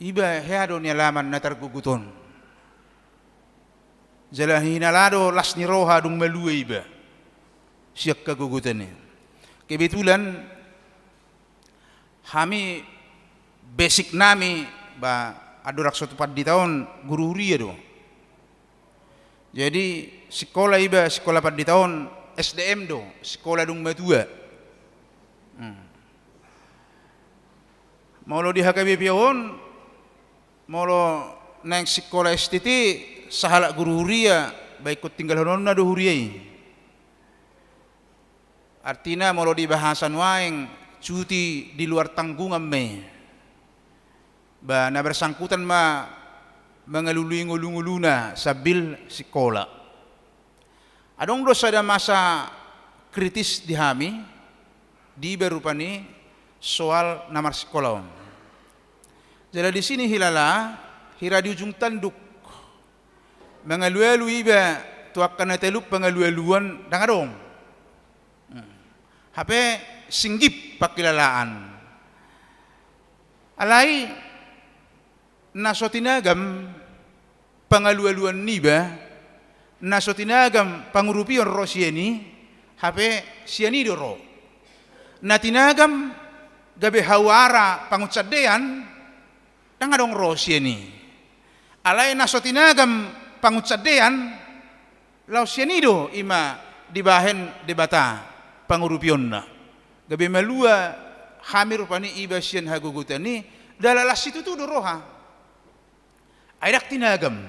Iba hiado ni alaman na terguguton. Jala hinalado las ni roha dung melua iba. Siap kegugutan ni. Kebetulan kami basic nami ba adurak suatu pad di tahun guru huria do. Jadi sekolah iba sekolah pad di tahun SDM do, sekolah dung matua. Molo di HKB pion, molo neng sekolah STT sahala guru huria, baik kut tinggal hononna do huriai. Artinya molo di bahasan waeng cuti di luar tanggungan me. Ba na bersangkutan ma mengelului ngulu-nguluna sabil sekolah. Adong dosa ada masa kritis di hami di berupani soal namar sekolah. Jadi di sini hilala hira di ujung tanduk mengelui ba tuakan telup pengelualuan dangadong. HP singgip pakilalaan. Alai nasotinagam pengalualuan niba nasotinagam pangurupion rosieni HP sianido ro. Natinagam gabe hawara pangutsadean dangadong rosieni. Alai nasotinagam pangutsadean lau sianido ima dibahen debata pangurupionna gabe malua hamir pani ibasian hagugutani dalalas itu tu doroha aidak tinagam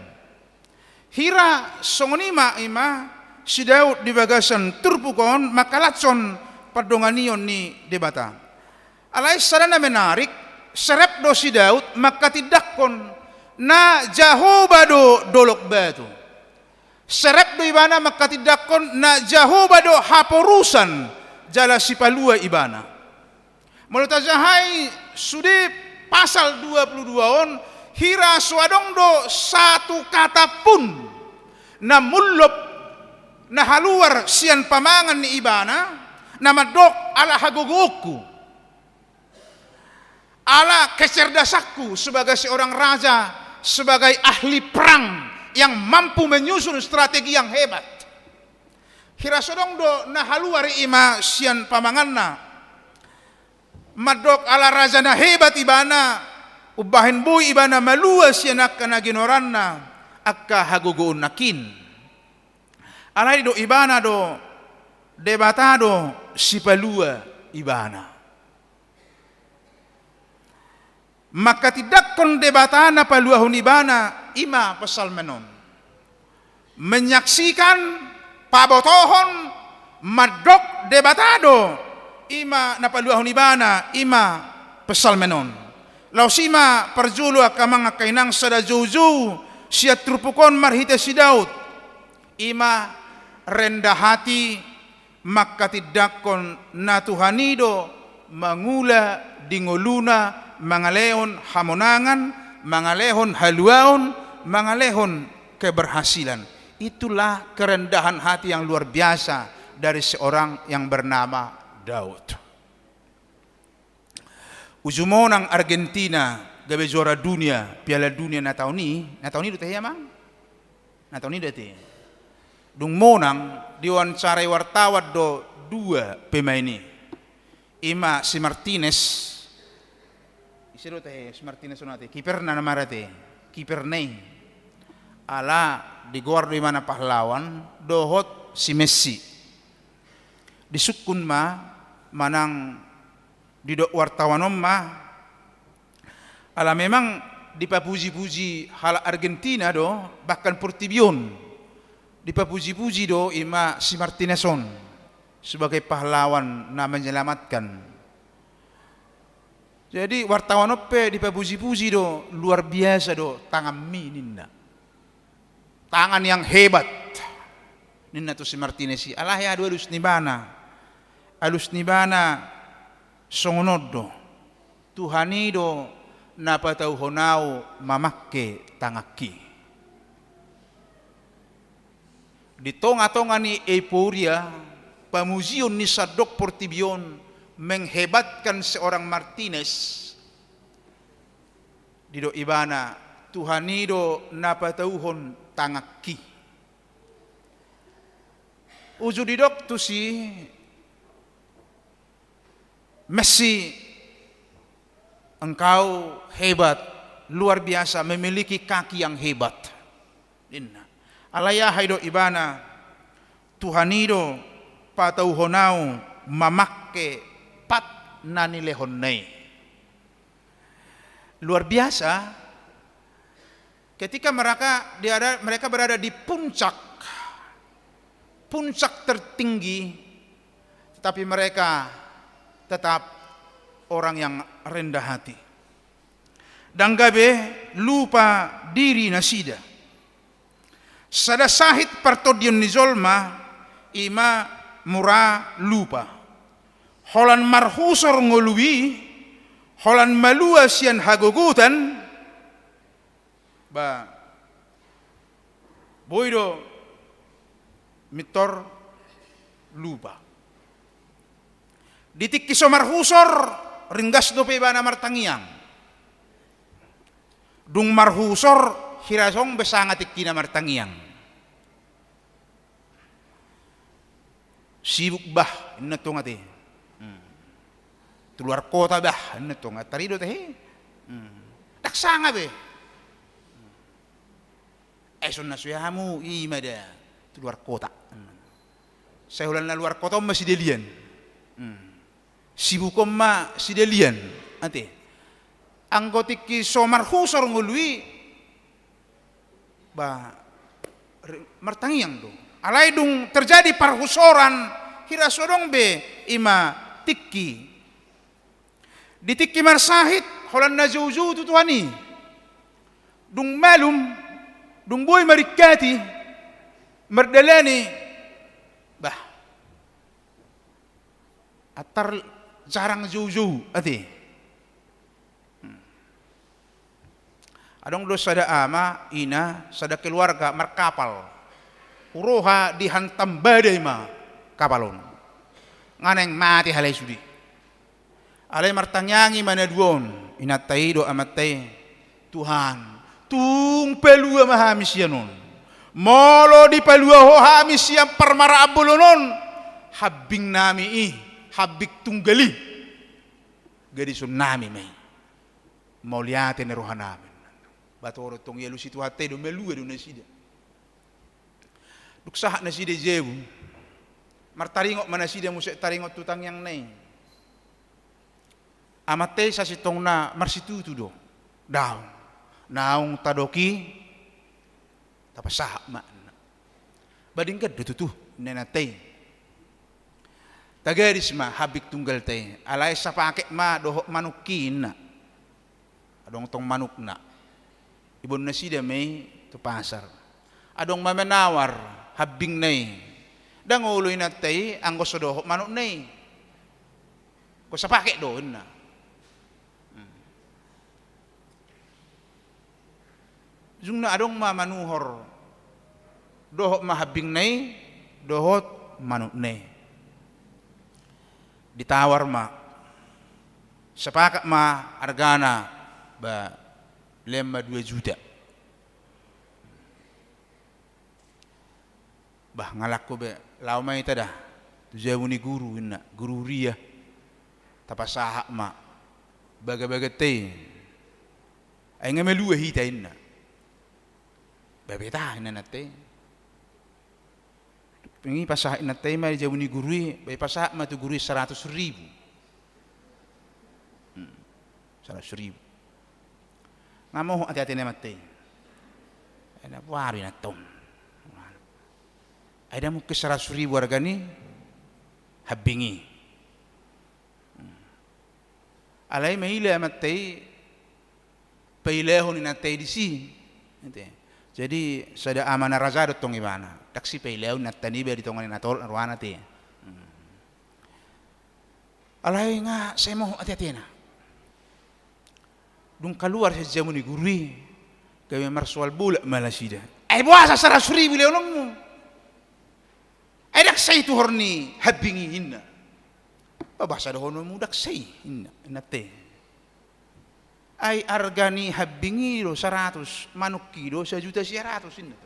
hira songonima ima si Daud di bagasan turpukon makalatson padonganion ni debata alai sarana menarik serep do si Daud maka tidakkon na jahobado dolok batu serep do ibana maka tidakkon na jahobado haporusan jala sipalua ibana. Menurut Azahai sudi pasal 22 on hira suadong do satu kata pun na mulop na haluar sian pamangan ni ibana na madok ala hagogoku ala kecerdasanku sebagai seorang raja sebagai ahli perang yang mampu menyusun strategi yang hebat. Hira sodong do na haluari ima sian pamanganna. Madok ala raja na hebat ibana. Ubahin boy ibana malua sian akka na ginoranna. Akka hagugoon nakin. Alay do ibana do debatado si palua ibana. Maka tidak kon debatana paluahun ibana ima pasal menon menyaksikan pabotohon madok debatado ima na paluahun ibana ima pasal menon lausima perjulu akamang kainang sada juju siat trupukon marhite si Daud ima rendah hati maka tidak kon na Tuhanido mangula dingoluna mangalehon hamonangan, mangalehon haluaon, mangalehon keberhasilan. Itulah kerendahan hati yang luar biasa dari seorang yang bernama Daud. Ujumonang Argentina gabe juara dunia, Piala Dunia na tahun ini do teh mang? Na tahun ini teh. Dung monang diwawancarai wartawan do dua pemain ini. Ima si Martinez Siro teh Martinez sonate kiper na namarate kiper nei ala di guardo mana pahlawan dohot si Messi disukun ma manang di do wartawan ma ala memang dipapuji-puji hal Argentina do bahkan Portibion dipapuji-puji do ima si Martinezon sebagai pahlawan na menyelamatkan. Jadi wartawan ope dipapuji-puji do luar biasa do tangan ninna. Tangan yang hebat. Ninna tu si Martinez alah ya dua alus nibana songonodo. Tuhanido napatau honau mamakke tangaki. Di tonga-tonga ni euforia pamuzion ni Sadok Portibion menghebatkan seorang Martinez dido ibana Tuhanido napatauhon tangaki ujudidok tu si Messi engkau hebat luar biasa memiliki kaki yang hebat inna alaya haido ibana Tuhanido patauhonau mamakke pat nanilehonnai. Luar biasa ketika mereka berada di puncak tertinggi, tetapi mereka tetap orang yang rendah hati. Dan gabe lupa diri nasida. Sada sahit partodion ni zolma ima mura lupa. Holan marhusor ngolui, holan malua sian hagogutan, ba boido mitor lupa. Ditik kiso marhusor ringgas dope bana martangiang. Dung marhusor hirasong besangat ikina martangiang. Sibuk bah inna to ngati. Keluar kota bah inna to ngatarido teh. Daksanga be. Eson na suyamu imada keluar kota. Saya ulan luar kota masih delian. Sibukom ma sidelian ante. Anggotik somar husor ngului ba martangiang dong. Alai dung terjadi parhusoran hirasodong be ima tikki. Di tikki marsahit holan na jauh tutuani. Dung malum dung boy marikati merdalani bah atar jarang jauh ati. Adong do sada ama, ina, sada keluarga markapal. Uroha dihantam badai ma kapalon. Nganeng mati halai sudi. Alai martanyangi mana duon, inatai do amatai Tuhan. Tung pelua mahamis yanon. Molo di pelua ho hamis yang permara abolonon. Habing nami habik tunggali. Gadi nami mai. Mau liatin rohan nami. Batoro tong yelu situ hate do melua do nasida. Duk sahat nasida jebu. Martaringok manasida musek taringok tutang yang nai. Amate sa sitong na marsitu do. Daw. Naung tadoki tapasah ma. Bading kad do tutu nenatay. Tagaris ma habik tunggal tay. Alay sa pakek ma dohok manukin na. Adong tong manuk na. Ibon nasida may to pasar. Adong mamenawar habing nay. Danguloy natay ang gusto do manok nay. Ko sa pakek doon na. Yung na adong mamanuhor dohok mahabing nay, dohot manok nay. Ditawar ma. Sa pakak ma argana ba 2 juta. Bah ngalak ko be law may tada. Tujawu ni guru inna, guru ria. Tapasaha ma. Baga-baga tay. Ay nga meluwa hita inna. Babeta inna natay. Pingi pasaha inna tay may jawu ni guru. Bay pasaha ma tu guru 100,000. 100,000. Ngamo hati-hati na matay. Ay na wari na tom. Ay na mo ke 100,000 warga ni habingi. Alay mahila matay pailehon ni natay di si. Jadi sada amana razado tong ibana. Taksi pailehon natani be di tongan natol arwana ti. Alay nga saya mo hati-hati na. Dung keluar saja muni gurui kami marsual bola malasida. Buasa 100,000 leonongmu. Dak say tu horni habingi inna. Babasa dohono mu dak say inna nate. Ay argani habingi do 100 manuk kilo 1.100.000 inna.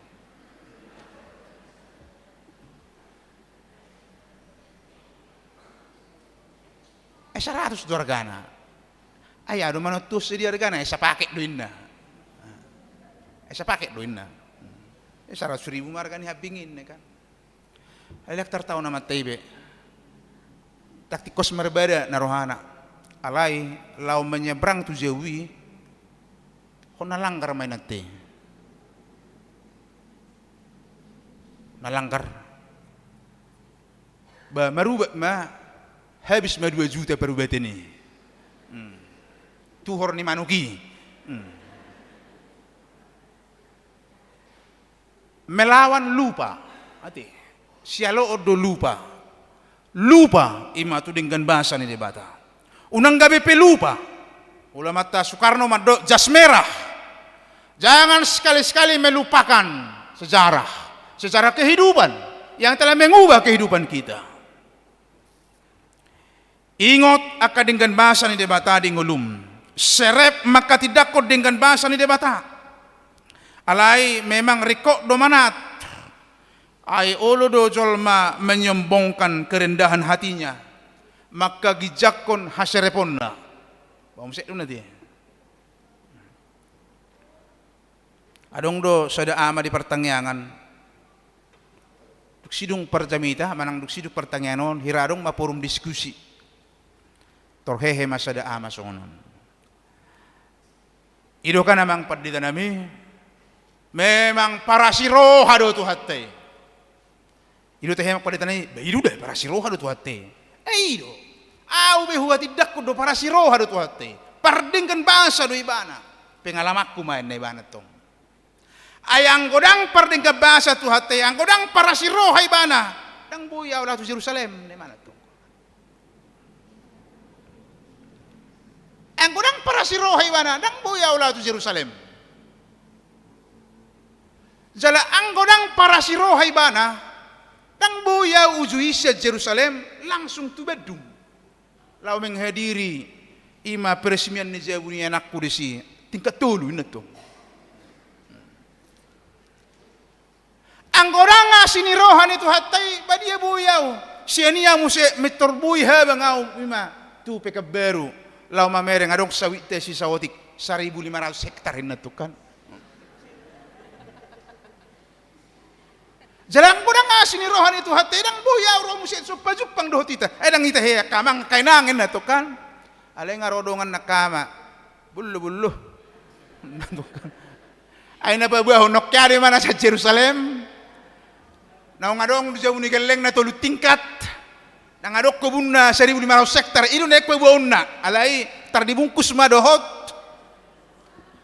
Ay 100 do argana. Ay ado manutus di argana sa paket do inna. Sa paket do inna. 100,000 marga ni habingin kan. Ay laktar tao na matay be. taktikos merbada narohana. Alai lau menyeberang tu jawi, kau nalanggar main nanti. Nalanggar. Ba marubat ma habis ma 2 juta perubat ini. Tuhor ni manuki. Melawan lupa. Ati. Sialo odo lupa. Lupa ima tu dengan bahasa ni debata. Unang gabi pelupa. Ulama ta Soekarno mado jas merah. Jangan sekali-sekali melupakan sejarah kehidupan yang telah mengubah kehidupan kita. Ingot akan dengan bahasa ni debata di ngulum. Serep maka tidak kod dengan bahasa ni debata. Alai memang rekok do manat. Ai olo do jolma menyombongkan kerendahan hatinya. Maka gijakon hasereponna. Baumsek dun nanti. Adong do sada ama di pertangyangan. Duk sidung perjamita manang duk siduk pertangyanon hiradong mapurum diskusi. Torhehe masada ama songonon. Ido ka namang padita nami. Memang para siroha do tu hatte. Ido teh mak padita nami. Ido deh para siroha do tu hatte. Ido. Au behu tidak kudo para siroha do tu hatte. Pardingkan bahasa do ibana. Pengalamakku main na ibana tong. Ayang godang pardingkan bahasa tu hatte. Ang godang para siroha ibana. Dang buya ulah tu Jerusalem. Ni mana tong. Ang godang para siroha ibana. Dang buya ulah tu Jerusalem. Jala ang godang para siroha ibana. Dang buya ujui sa Jerusalem langsung tu Bedung. Lau menghadiri ima peresmian ni jabuni anakku di sini. Tingkat tulu ini tu. Anggoranga sini rohan itu hatai badia buyau. Siania muse metorbui habangau ima tu peka baru. Lau mamereng adong sawit si sawotik 1.500 hektar ini tu kan. Jalang budang asin rohan itu hati dang buya ro musit supajupang doh tita. Dang ita he kamang kainangin na to kan. Ale ngarodongan nakama. Bulu. Ay na babaho nokyari mana sa Jerusalem. Naung ngadong di jauh ni geleng na tolu tingkat. Nang adok kebun na 1.500 hektar idu nek babaon na. Alai tar dibungkus madohot.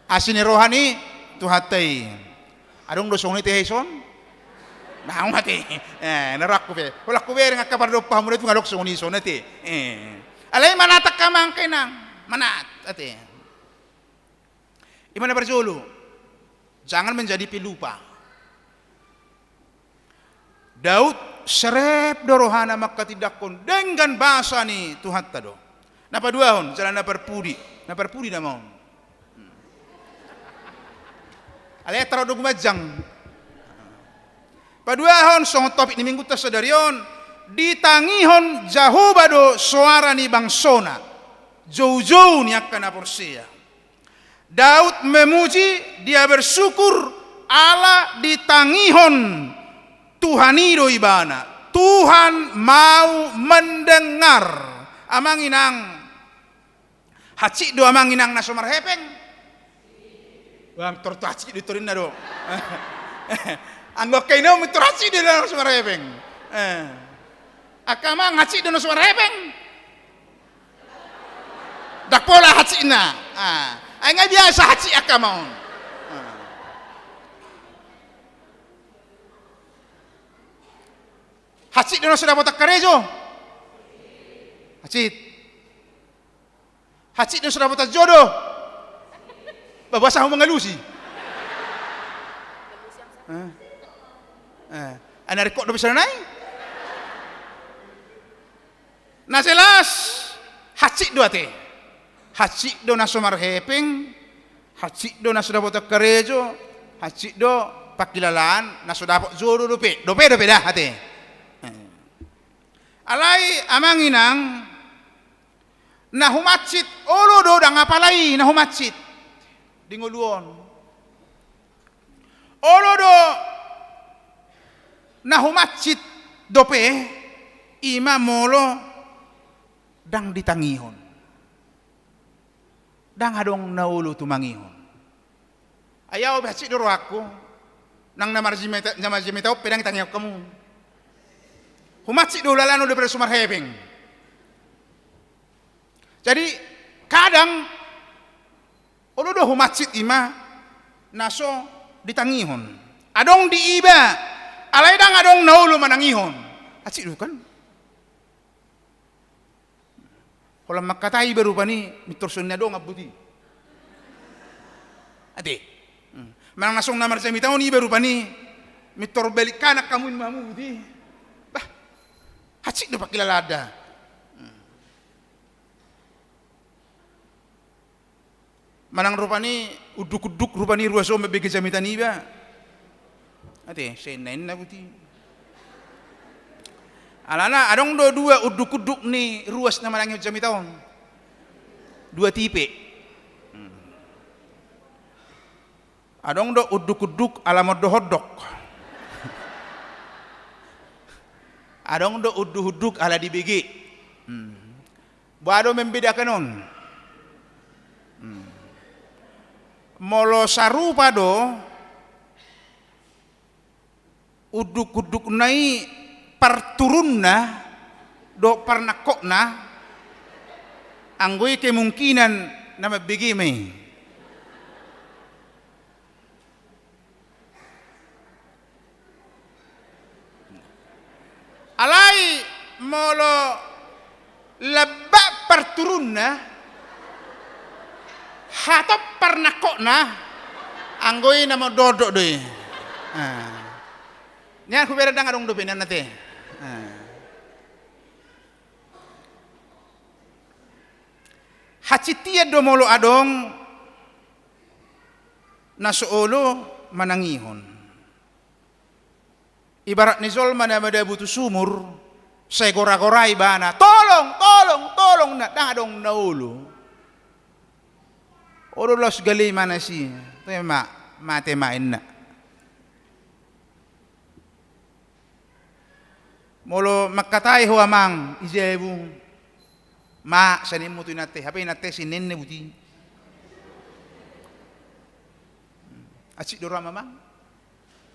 Asin rohani tu hati. Adong dosong ni teheson. Nah, mati. Narak ko be. Wala ko be nga kapardo pa mo nito ngalok sa uniso nati. Alay manatak ka man kainang. Manat ate. Imana berjulu. Jangan menjadi pelupa. Daud serep dorohana makatidakon dengan bahasa ni Tuhan tado. Napaduahon jalan naparpudi namon. Alay taro do gumajang. Paduahon song topik ni minggu tasadarion ditangihon jahubado suara ni bangsona jauh-jauh ni akan aporsia. Daud memuji dia bersyukur Allah ditangihon Tuhanido ibana. Tuhan mau mendengar amang inang haci do amang inang nasomar hepeng. Wang torto haci ditorin na do. Anggap kaino miturasi di dalam suara hebeng. Akama ngaci dalam suara hebeng. Dak pola haci na. Ay nga biasa haci akama. Haci dalam suara botak karejo. Haci dalam suara botak jodoh. Babasa ho mengalusi. Ana rekod do bisa nai? Naselas hacik do ate. Hacik do nasomar hepeng, hacik do nasudapot karejo, hacik do pakilalaan nasudapot jodo dope dah ate. Alai amanginang nahumacit olo do dang apalai nahumacit dingoluon. Olo do nahu masjid dope ima molo dang ditangihon. Dang adong naulo tumangihon. Ayaw bahasi doro aku nang namajimita pedang tangihok kamu. Humatsi dulu lalano daripada sumar hebeng. Jadi kadang ulu do humatsit ima naso ditangihon. Adong di iba, alay dang adong naulo manangihon. Atsi dulu kan. Kalau makatai baru pani mitursunnya do ngabuti. Ade. Manang nasong namar sa mitao ni baru pani mitor balik kanak kamu mamu buti. Bah. Atsi do pakilalada. Manang rupani uduk-uduk rupani ruaso mabigi jamitan iba. Ate, senain na buti. Alana adong dua uduk-uduk ni ruas na manang jamitan. Dua tipe. Adong do uduk-uduk ala modok-hodok. Adong do uduk-uduk ala dibigi. Bado membedakan on. Molo sarupa do uduk-uduk nai parturunna do parnakokna anggoy kemungkinan na mabigi may alay molo labba parturunna hatop parnakokna anggoy na mo dodok doy. Niyan kubera dang adong dopinan nate. Hacitia do molo adong nasuolo manangihon. Ibarat ni Zol mana butuh sumur, saya gora-gorai bana, tolong na dang adong naulo. Oro los gali mana sih? Tema mate main na. Molo makatai ho amang ijebu. Ma sanin mo tu nate, hape nate sinin ne buti. Acik doro mamang.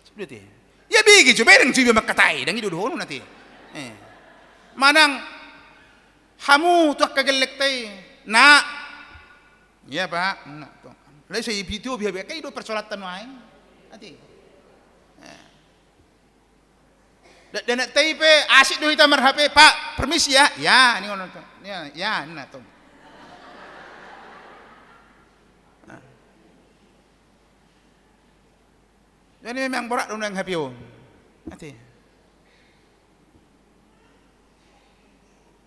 Sebete. Ya bigi jo bereng jibe makatai dang idu hono nate. Manang hamu tu kagelek tai na. Ya Pak, na to. Lai saya video biar kai do persolatan wae. Ati. Dan nak taipe asik do hitam HP, Pak, permisi ya. Ya, ini ngono to. Ya, nah to. Jadi memang borak dong yang HP o. Ati.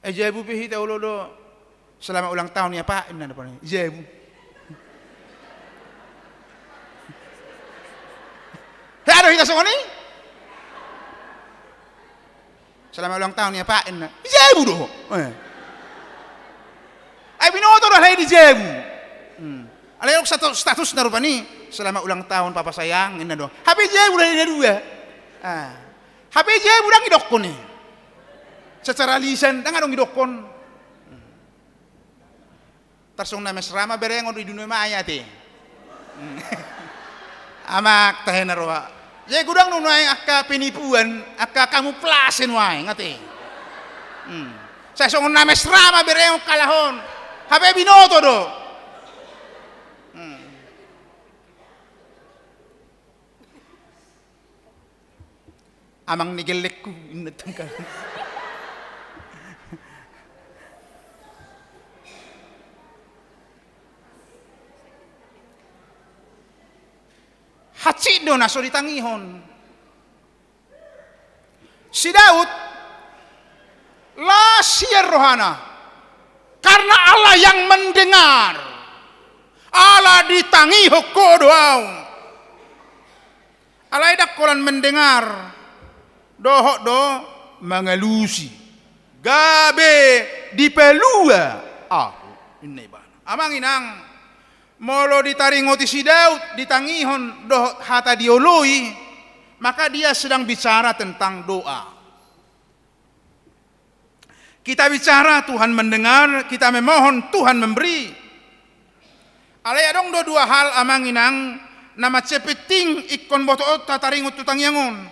Ibu pihi tahu lo selamat ulang tahun ya Pak. Ini apa nih? Ibu. Hei, ada kita semua nih. Selamat ulang tahun ya Pak. Ibu doh. Ay binoto dah hai di jebu. Alay satu status na rupani. Selamat ulang tahun Papa sayang. Inna doh. Happy jebu dah ini dua. Happy jebu dah ngidokon nih. Secara lisan dah ngadong ngidokon. Tarsong na mesrama bereng di dunia maya te. Amak tahen narwa. Jadi gudang nunai akka penipuan, akka kamu plasin wae ngate. Saya songon na mesrama bereng kalahon. Hape binoto do. Amang nigelekku inatangkal. Hatsi do naso ditangihon. Si Daud la siar rohana karena Allah yang mendengar. Allah ditangiho kodoau. Allah dak kolan mendengar. Dohok do mengelusi. Gabe dipelua. Ini bana. Amang inang molo ditaringoti si Daud ditangihon doh hata dioloi, maka dia sedang bicara tentang doa. Kita bicara, Tuhan mendengar. Kita memohon, Tuhan memberi. Alay adong dua hal amanginang nama cepeting ikon botoot tataringut tutang yangon.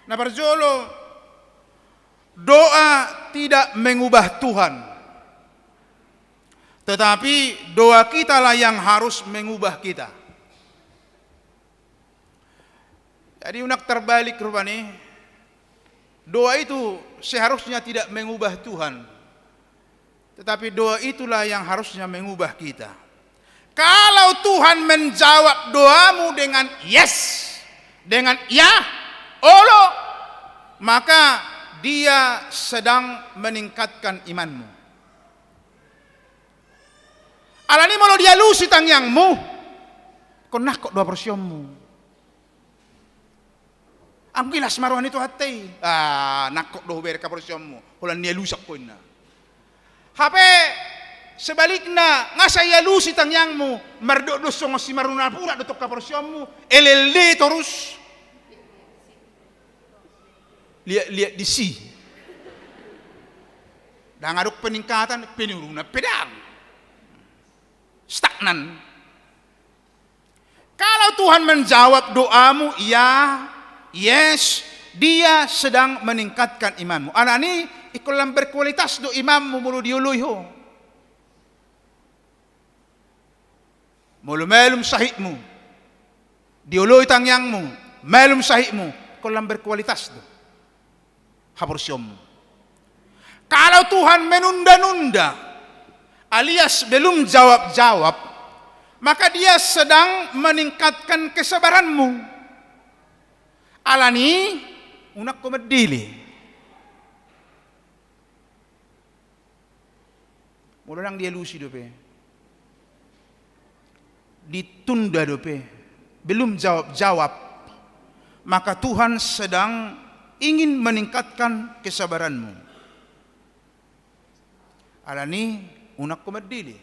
Na barjolo, doa tidak mengubah Tuhan. Tetapi doa kita lah yang harus mengubah kita. Jadi unak terbalik rupanya. Doa itu seharusnya tidak mengubah Tuhan. Tetapi doa itulah yang harusnya mengubah kita. Kalau Tuhan menjawab doamu dengan yes, dengan ya, olo, maka Dia sedang meningkatkan imanmu. Alani mau dia lusi tangyangmu, kau nak kok doa persiommu. Ang gilas maruhan itu hati. Nak kok doa berka persiommu. Hulan dia lusak ko na. Hape sebaliknya ngasaya lusi tangyangmu, merdok dosong si maruna pura dotok ka persiommu, elelde terus. Lihat di si. Dan ngaduk peningkatan penuruna pedang. Stagnan. Kalau Tuhan menjawab doamu, ya, yes, Dia sedang meningkatkan imanmu. Anak ini ikulam berkualitas do imammu mulu diului ho. Mulu melum sahihmu. Diului tangyangmu, melum sahihmu, ikulam berkualitas do. Habursyommu. Kalau Tuhan menunda-nunda alias belum jawab-jawab, maka Dia sedang meningkatkan kesabaranmu. Alani unak ko medili. Mula nang dia lusi dope. Ditunda dope. Belum jawab-jawab. Maka Tuhan sedang ingin meningkatkan kesabaranmu. Alani unak ko medili.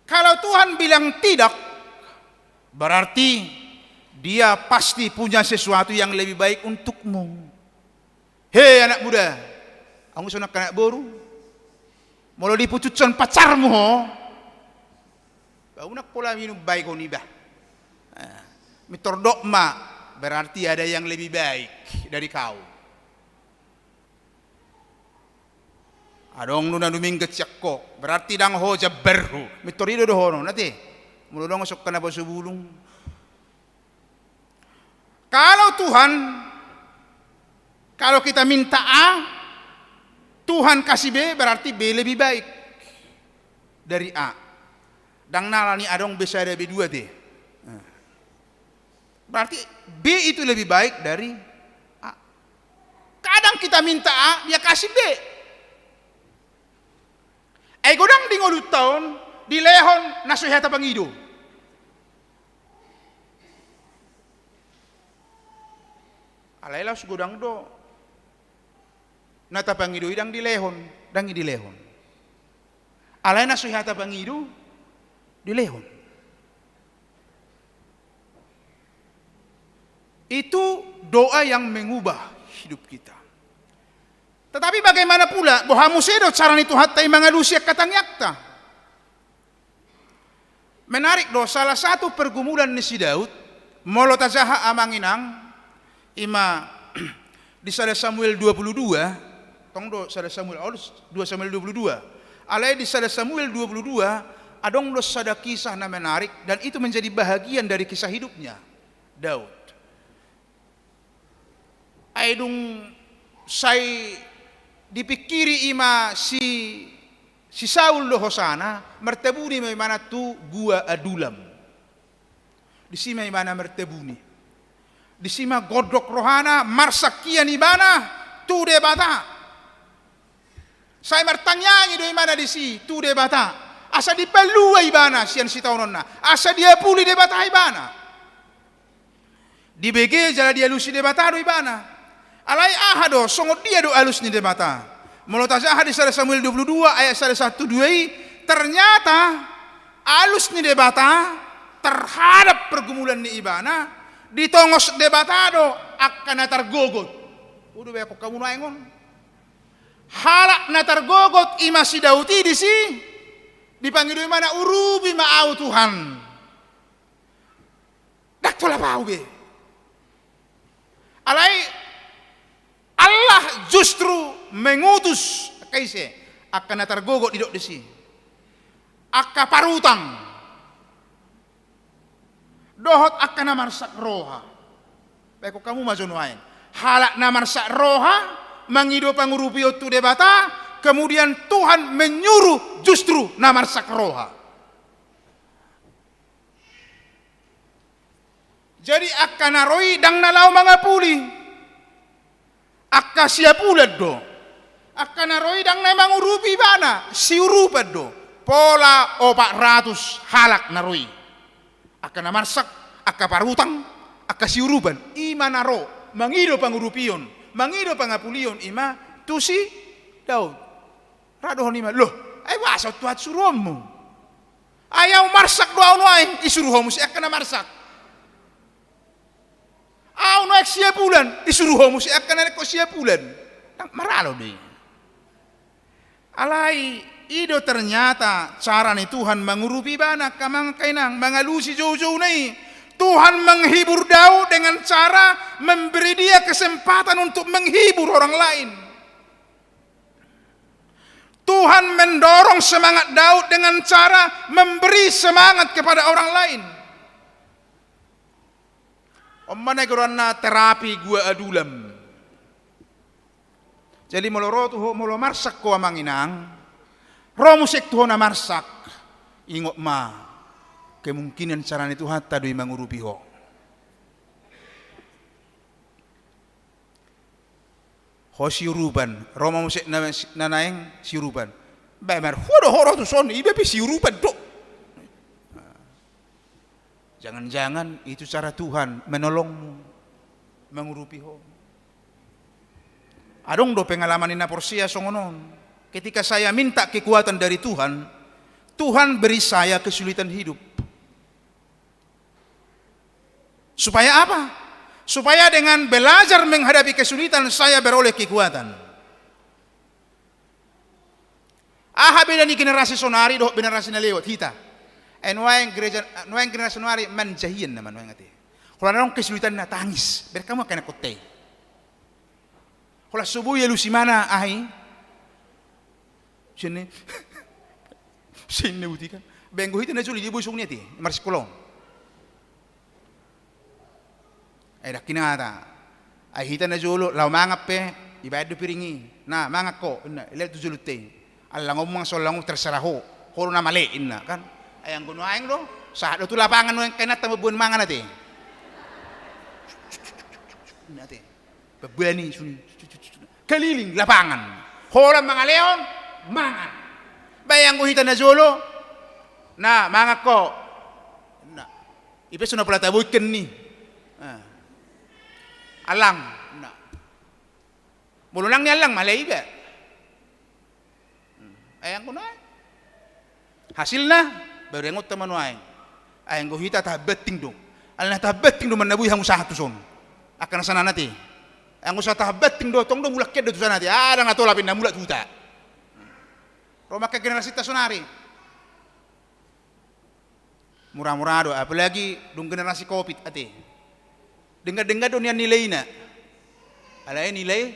Kalau Tuhan bilang tidak, berarti Dia pasti punya sesuatu yang lebih baik untukmu. Hei anak muda, aku sonak anak baru, mau diputuskan pacarmu ho, kau nak pola minum baik kau nibah. Mitordok ma, berarti ada yang lebih baik dari kau. Adong nuna numing kecakko, berarti dang ho jaberhu. Mitorido dohono, nanti mulu dong sok kana basubulung. Kalau Tuhan, kalau kita minta A, Tuhan kasih B, berarti B lebih baik dari A. Dang nalani adong B ada B2 deh. Berarti B itu lebih baik dari A. Kadang kita minta A, dia kasih B. Godang di ngolut tahun, di lehon nasuhata pangido. Alailah godang do. Nata pangido idang di lehon, dangi di lehon. Alai nasuhata pangido di lehon. Itu doa yang mengubah hidup kita. Tetapi bagaimana pula bohamu sedo cara itu hatta mangalusiak katang yakta. Menarik do, salah satu pergumulan ni si Daud, molo tazaha amanginang ima di sada Samuel 22, tong do sada Samuel 2 Samuel 22. Alai di sada Samuel 22 adong do sada kisah na menarik dan itu menjadi bahagian dari kisah hidupnya Daud. Aidung sai dipikiri ima si Saul lo hosana mertebuni may mana tu gua adulam. Di sima imana mertebuni. Di sima godok rohana marsakian ibana tu de bata. Saya mertanyanyi do imana di si tu de bata. Asa dipelua ibana sian si taunonna. Asa dia puli de bata ibana. Di BG jala dia lusi de bata do ibana. Alai ahado songot dia do alus ni de bata. Molotazah di Samuel 22 ayat 1-2 ternyata alus ni de bata terhadap pergumulan ni ibana ditongos debatado akan tergogot. Udah banyak kamu naingon. halak na targogot ima si Dauti dipanggil mana urubi maau Tuhan. Dak tola pau be. Alai Allah justru mengutus kaise akan na targogot didok disi. Akka parutang. Dohot akan na marsak roha. Beko kamu majonuain. Halak na marsak roha mangido pangurupi otu debata, kemudian Tuhan menyuruh justru na marsak roha. Jadi akka naroi dang nalau mangapuli. Akka siapulat do. Akka naroi dang na mangurupi bana siurupat do. Pola 400 halak naroi. Akka na marsak, akka parutang, akka siurupan. Ima naro mangido pangurupion. Mangido pangapulion ima tusi Daud. Radohon ima loh, ay wasot tuat suruhmu. Ayaw marsak doa nuain isuruhmu si akan marsak. Aw nuaik siya bulan isuruhmu si akan ko siya bulan. Maralo deh. Alai ido ternyata cara ni Tuhan mengurupi bana kamang kainang mangalusi jauh-jauh nai. Tuhan menghibur Daud dengan cara memberi dia kesempatan untuk menghibur orang lain. Tuhan mendorong semangat Daud dengan cara memberi semangat kepada orang lain. Omane korana terapi gua adulam. Jadi moloro tuh molo marsak ko amanginang. Romusek tuh na marsak. Ingok ma. Kemungkinan caranya Tuhan tadi mengurupi ho. Ho siuruban, Roma musik nanaeng siuruban. Bemer, horo tu son, ibe pi siuruban do. Jangan-jangan itu cara Tuhan menolongmu mengurupi ho. Adong do pengalaman ina porsia songonon. Ketika saya minta kekuatan dari Tuhan, Tuhan beri saya kesulitan hidup. Supaya apa? Supaya dengan belajar menghadapi kesulitan saya beroleh kekuatan. Beda ni generasi sonari doh generasi na lewat kita. Nuang generasi sonari manjahian naman nuang ati. Kalau orang kesulitan na tangis, berkamu kena kote. Kalau subuh ya lu si mana ahi? Sini uti kan. Benggo hita na juli di busung ni ati, marsi kolong. Dak kinata ay hita na julo law mangap pe ibayad do piringi na mangak ko na ilet do julute alangom mga solango tersaraho horo na mali inna kan ay ang gunuaing do sa do tu lapangan no kanat tamabun mangan ati nati babani suni keliling lapangan horo mga leon mangan bayang ko hita na julo na mangak ko na ipeso na pala tabuken ni alang na mulu lang ni alang malay ba ayang ko na hasil na berengot taman waing ayang ko hita tahabeting do alang na tahabeting do manabuhi hang usaha tuson akan sana nati ang usaha tahabeting do tong do mulak kedo tusan nati ada nga tolapin na mulat huta Roma ke generasi tasonari murah-murah do apalagi dong generasi covid ate dengar-dengar dunia nilai na, alai nilai,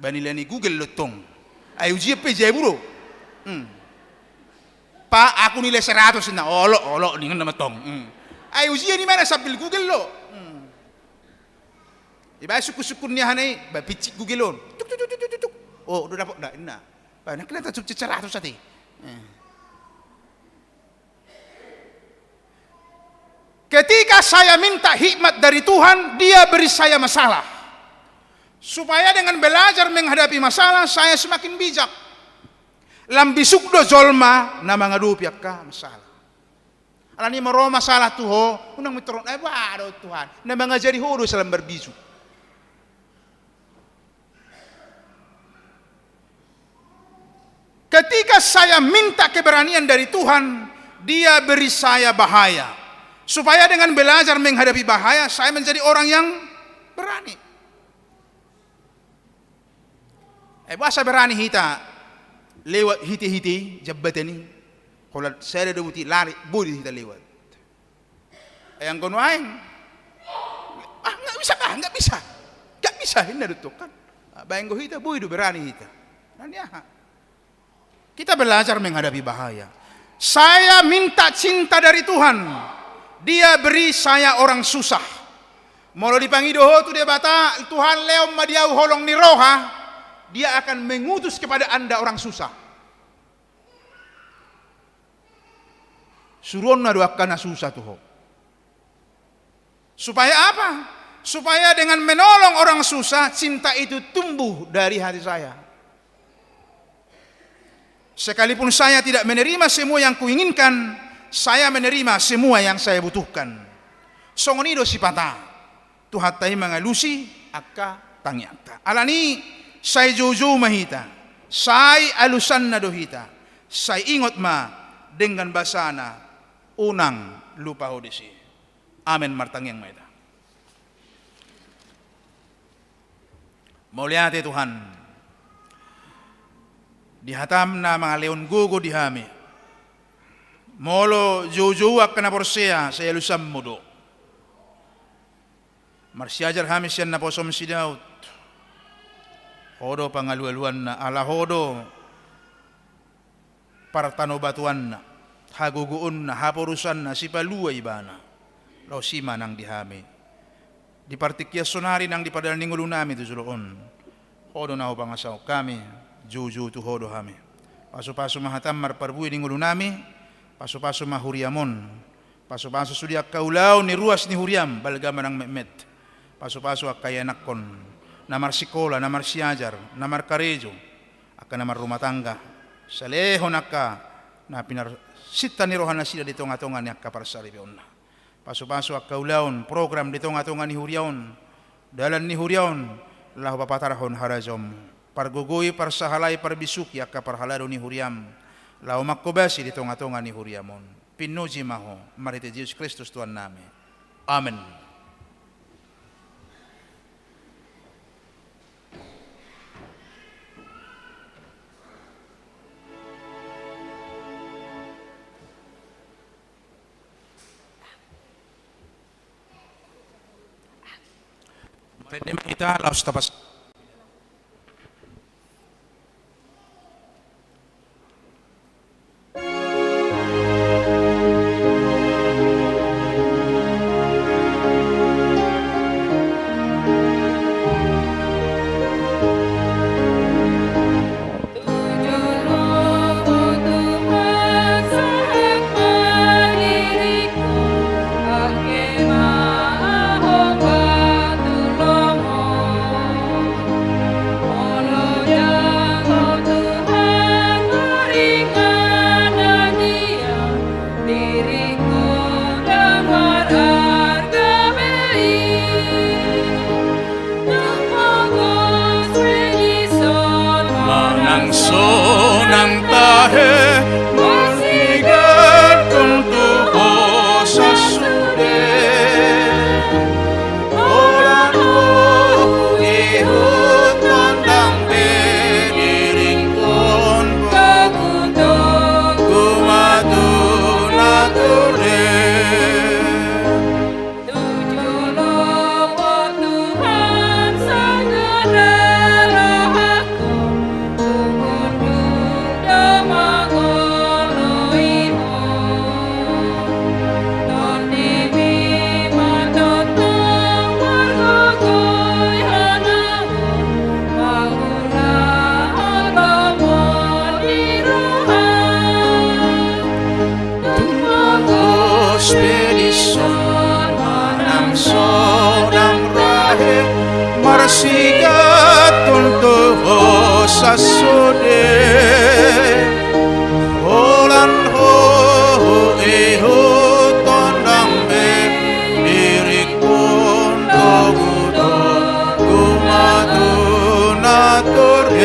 banilai ni Google lotong, ayo uji apa je bro, Pak aku nilai 100 na, olok dengan nama tong, ayo uji ni mana sambil Google lo, iba suku-suku ni hanai, bapicik Google lo, tuk, oh udah dapat dah, ina, nak kena tak cuci 100 sati. Ketika saya minta hikmat dari Tuhan, Dia beri saya masalah. Supaya dengan belajar menghadapi masalah, saya semakin bijak. Lambisuk do zolma na mangadupi akka masalah. Alani maro masalah tuho, unang mitron ay wado Tuhan. Na mangajari huro sa lambar bisu. Ketika saya minta keberanian dari Tuhan, Dia beri saya bahaya. Supaya dengan belajar menghadapi bahaya, saya menjadi orang yang berani. Basa berani hita lewat hiti-hiti jabatan ini. Kalau saya ada buti lari, boleh hita lewat. Yang kono aing, nggak bisa kah? Nggak bisa. Ini ada kan. Bayang go hita, boleh berani hita. Dan ya, kita belajar menghadapi bahaya. Saya minta cinta dari Tuhan. Dia beri saya orang susah. Molo dipangidoho tu dia bata, Tuhan leom madiau holong ni roha, dia akan mengutus kepada Anda orang susah. Suruh na doakan susah tuh. Supaya apa? Supaya dengan menolong orang susah, cinta itu tumbuh dari hati saya. Sekalipun saya tidak menerima semua yang kuinginkan, saya menerima semua yang saya butuhkan. Songonido sipata. Tuhatai mengalusi akka tangyata. Alani say jojo mahita. Say alusan na dohita. Say ingot ma dengan basana unang lupa hodisi. Amen martangyang maita. Mulyate Tuhan. Dihatam na mga leon gugo dihami. Molo jojo akka na porsea say alusam mudo. Marsiajar hamis yan na posom sidaut. Hodo pangalualuan na ala hodo partano batuan na haguguun na haporusan na sipaluay bana. Law sima nang dihami. Di partikya sonari nang dipadal ningulo namin tu suloon. Hodo na ho pangasaw kami. Juju tu hodo hami. Paso-paso mahatam marparbuy ningulo nami. Paso-paso mahuriamon. Paso-paso sudia kaulaw ni ruas ni huriam balgama ng memet. Paso-paso akay anak kon, namar sikola, namar siajar, namar karejo, aka namar rumah tangga. Salehon aka na pinarsita ni rohan na sila dito ngatongan ni aka para sa ribion na. Paso-paso aka ulaon, program dito ngatongan ni huriaon, dalan ni huriaon, lahu papatarahon harazom. Pargugoy par sahalay par bisuki aka parhalado ni huriam, lahu makobasi dito ngatongan ni huriamon. Pinuji maho, marite Yesus Kristus Tuhan namin. Amen. Pwede kita laos tapas. Marsigat tuntuh sasude Holan ho eho tondang be dirikun togudo gumadu nature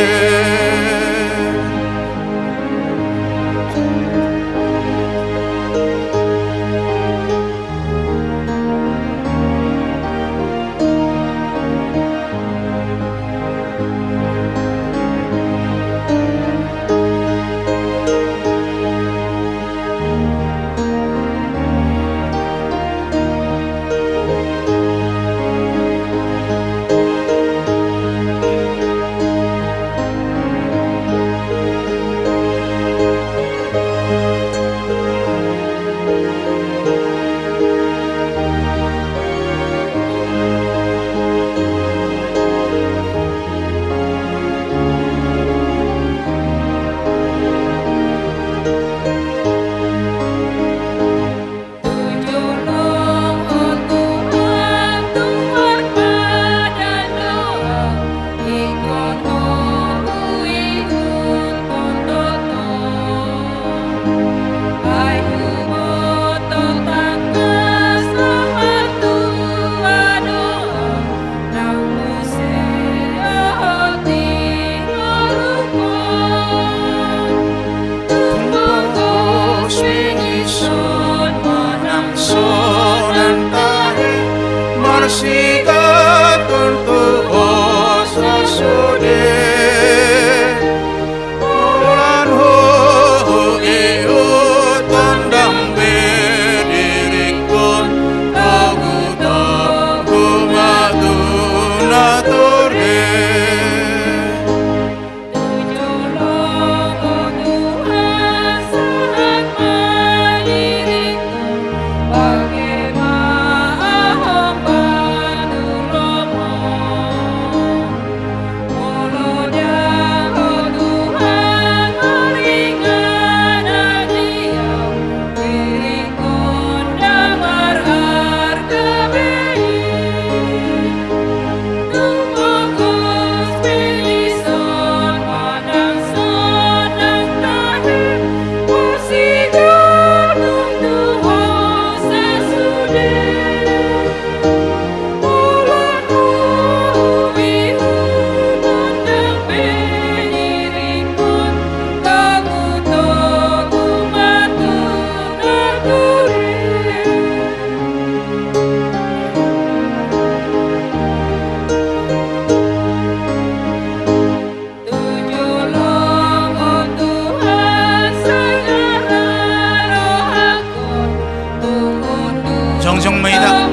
sude ulan ho eo tandang bedirikon tagu tagu maduna tore 정정매이다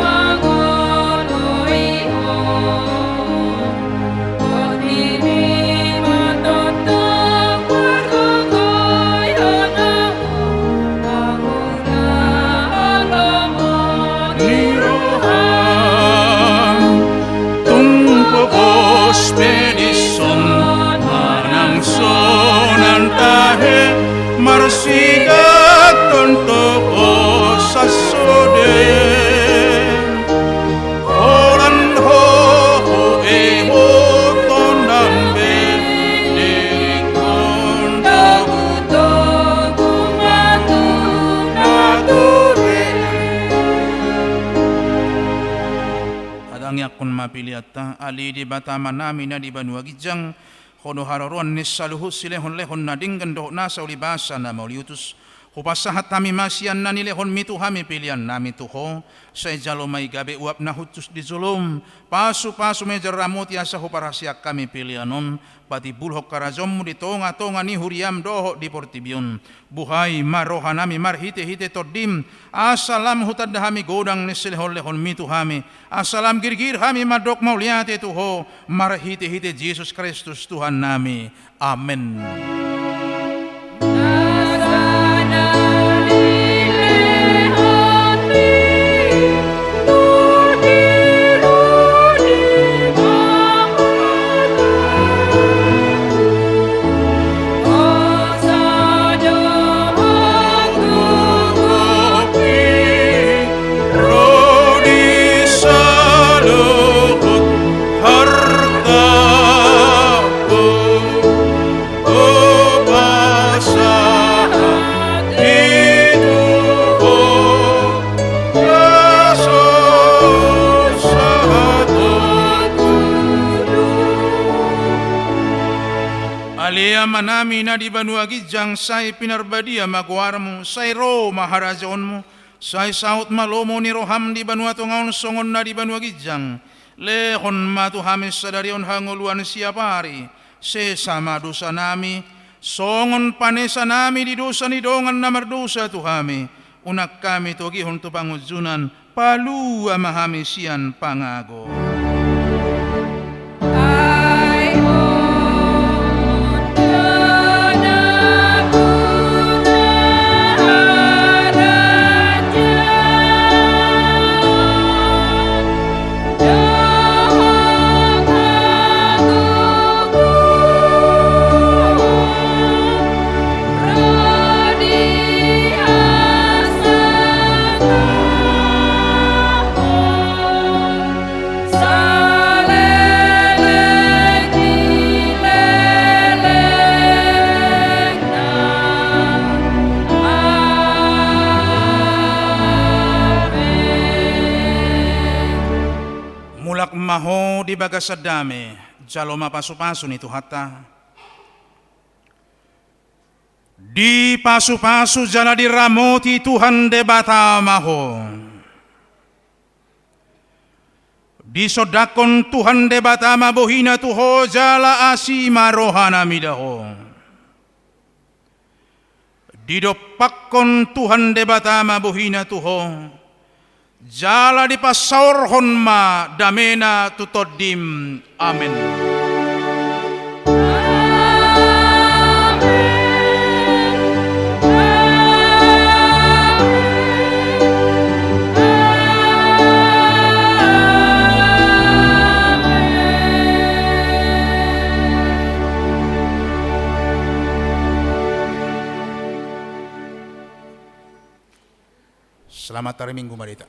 Benison manang sonan tahe marsigat tonto sasode olan ho e ho tondang be dirikon dagu dagu matu nature adang yakun mapiliata ali di batama nami na di banua gijang kono hararuan ni saluhu silehon lehon nading gendo nasa ulibasa na mauliutus hupasahat nami masian na nilehon mitu hami pilihan nami tuho say jalomay gabe uap na hutus di zulum pasu mejar ramut yasa huparasiak kami pilihanon pati bulhok karazom di tonga ni huriam doho di portibion buhay maroha nami marhite todim asalam hutad hami godang ni silehon mitu hami asalam girgir hami madok mauliate tuho marhite Jesus Kristus Tuhan nami amin. Manami na di banua gijang say pinarbadia magwarmo say ro maharajaonmo say saut malomo ni roham di banua tungaon songon na di banua gijang lehon matu hamis sadarion hanguluan siapari se sama dosa nami songon panesa nami di dosa ni dongan na mardosa tuhami unak kami togihon tu pangujunan palu amahami sian pangago. Maho di bagasadame jaloma pasu-pasu ni tuhata di pasu-pasu jala di ramoti Tuhan debata maho Disodakon Tuhan debatama bohina tuho jala asima rohana midaho. Didopakon Tuhan debatama bohina tuho jala dipasaurhon ma damena tutodim. Amin. Selamat hari Minggu Marita.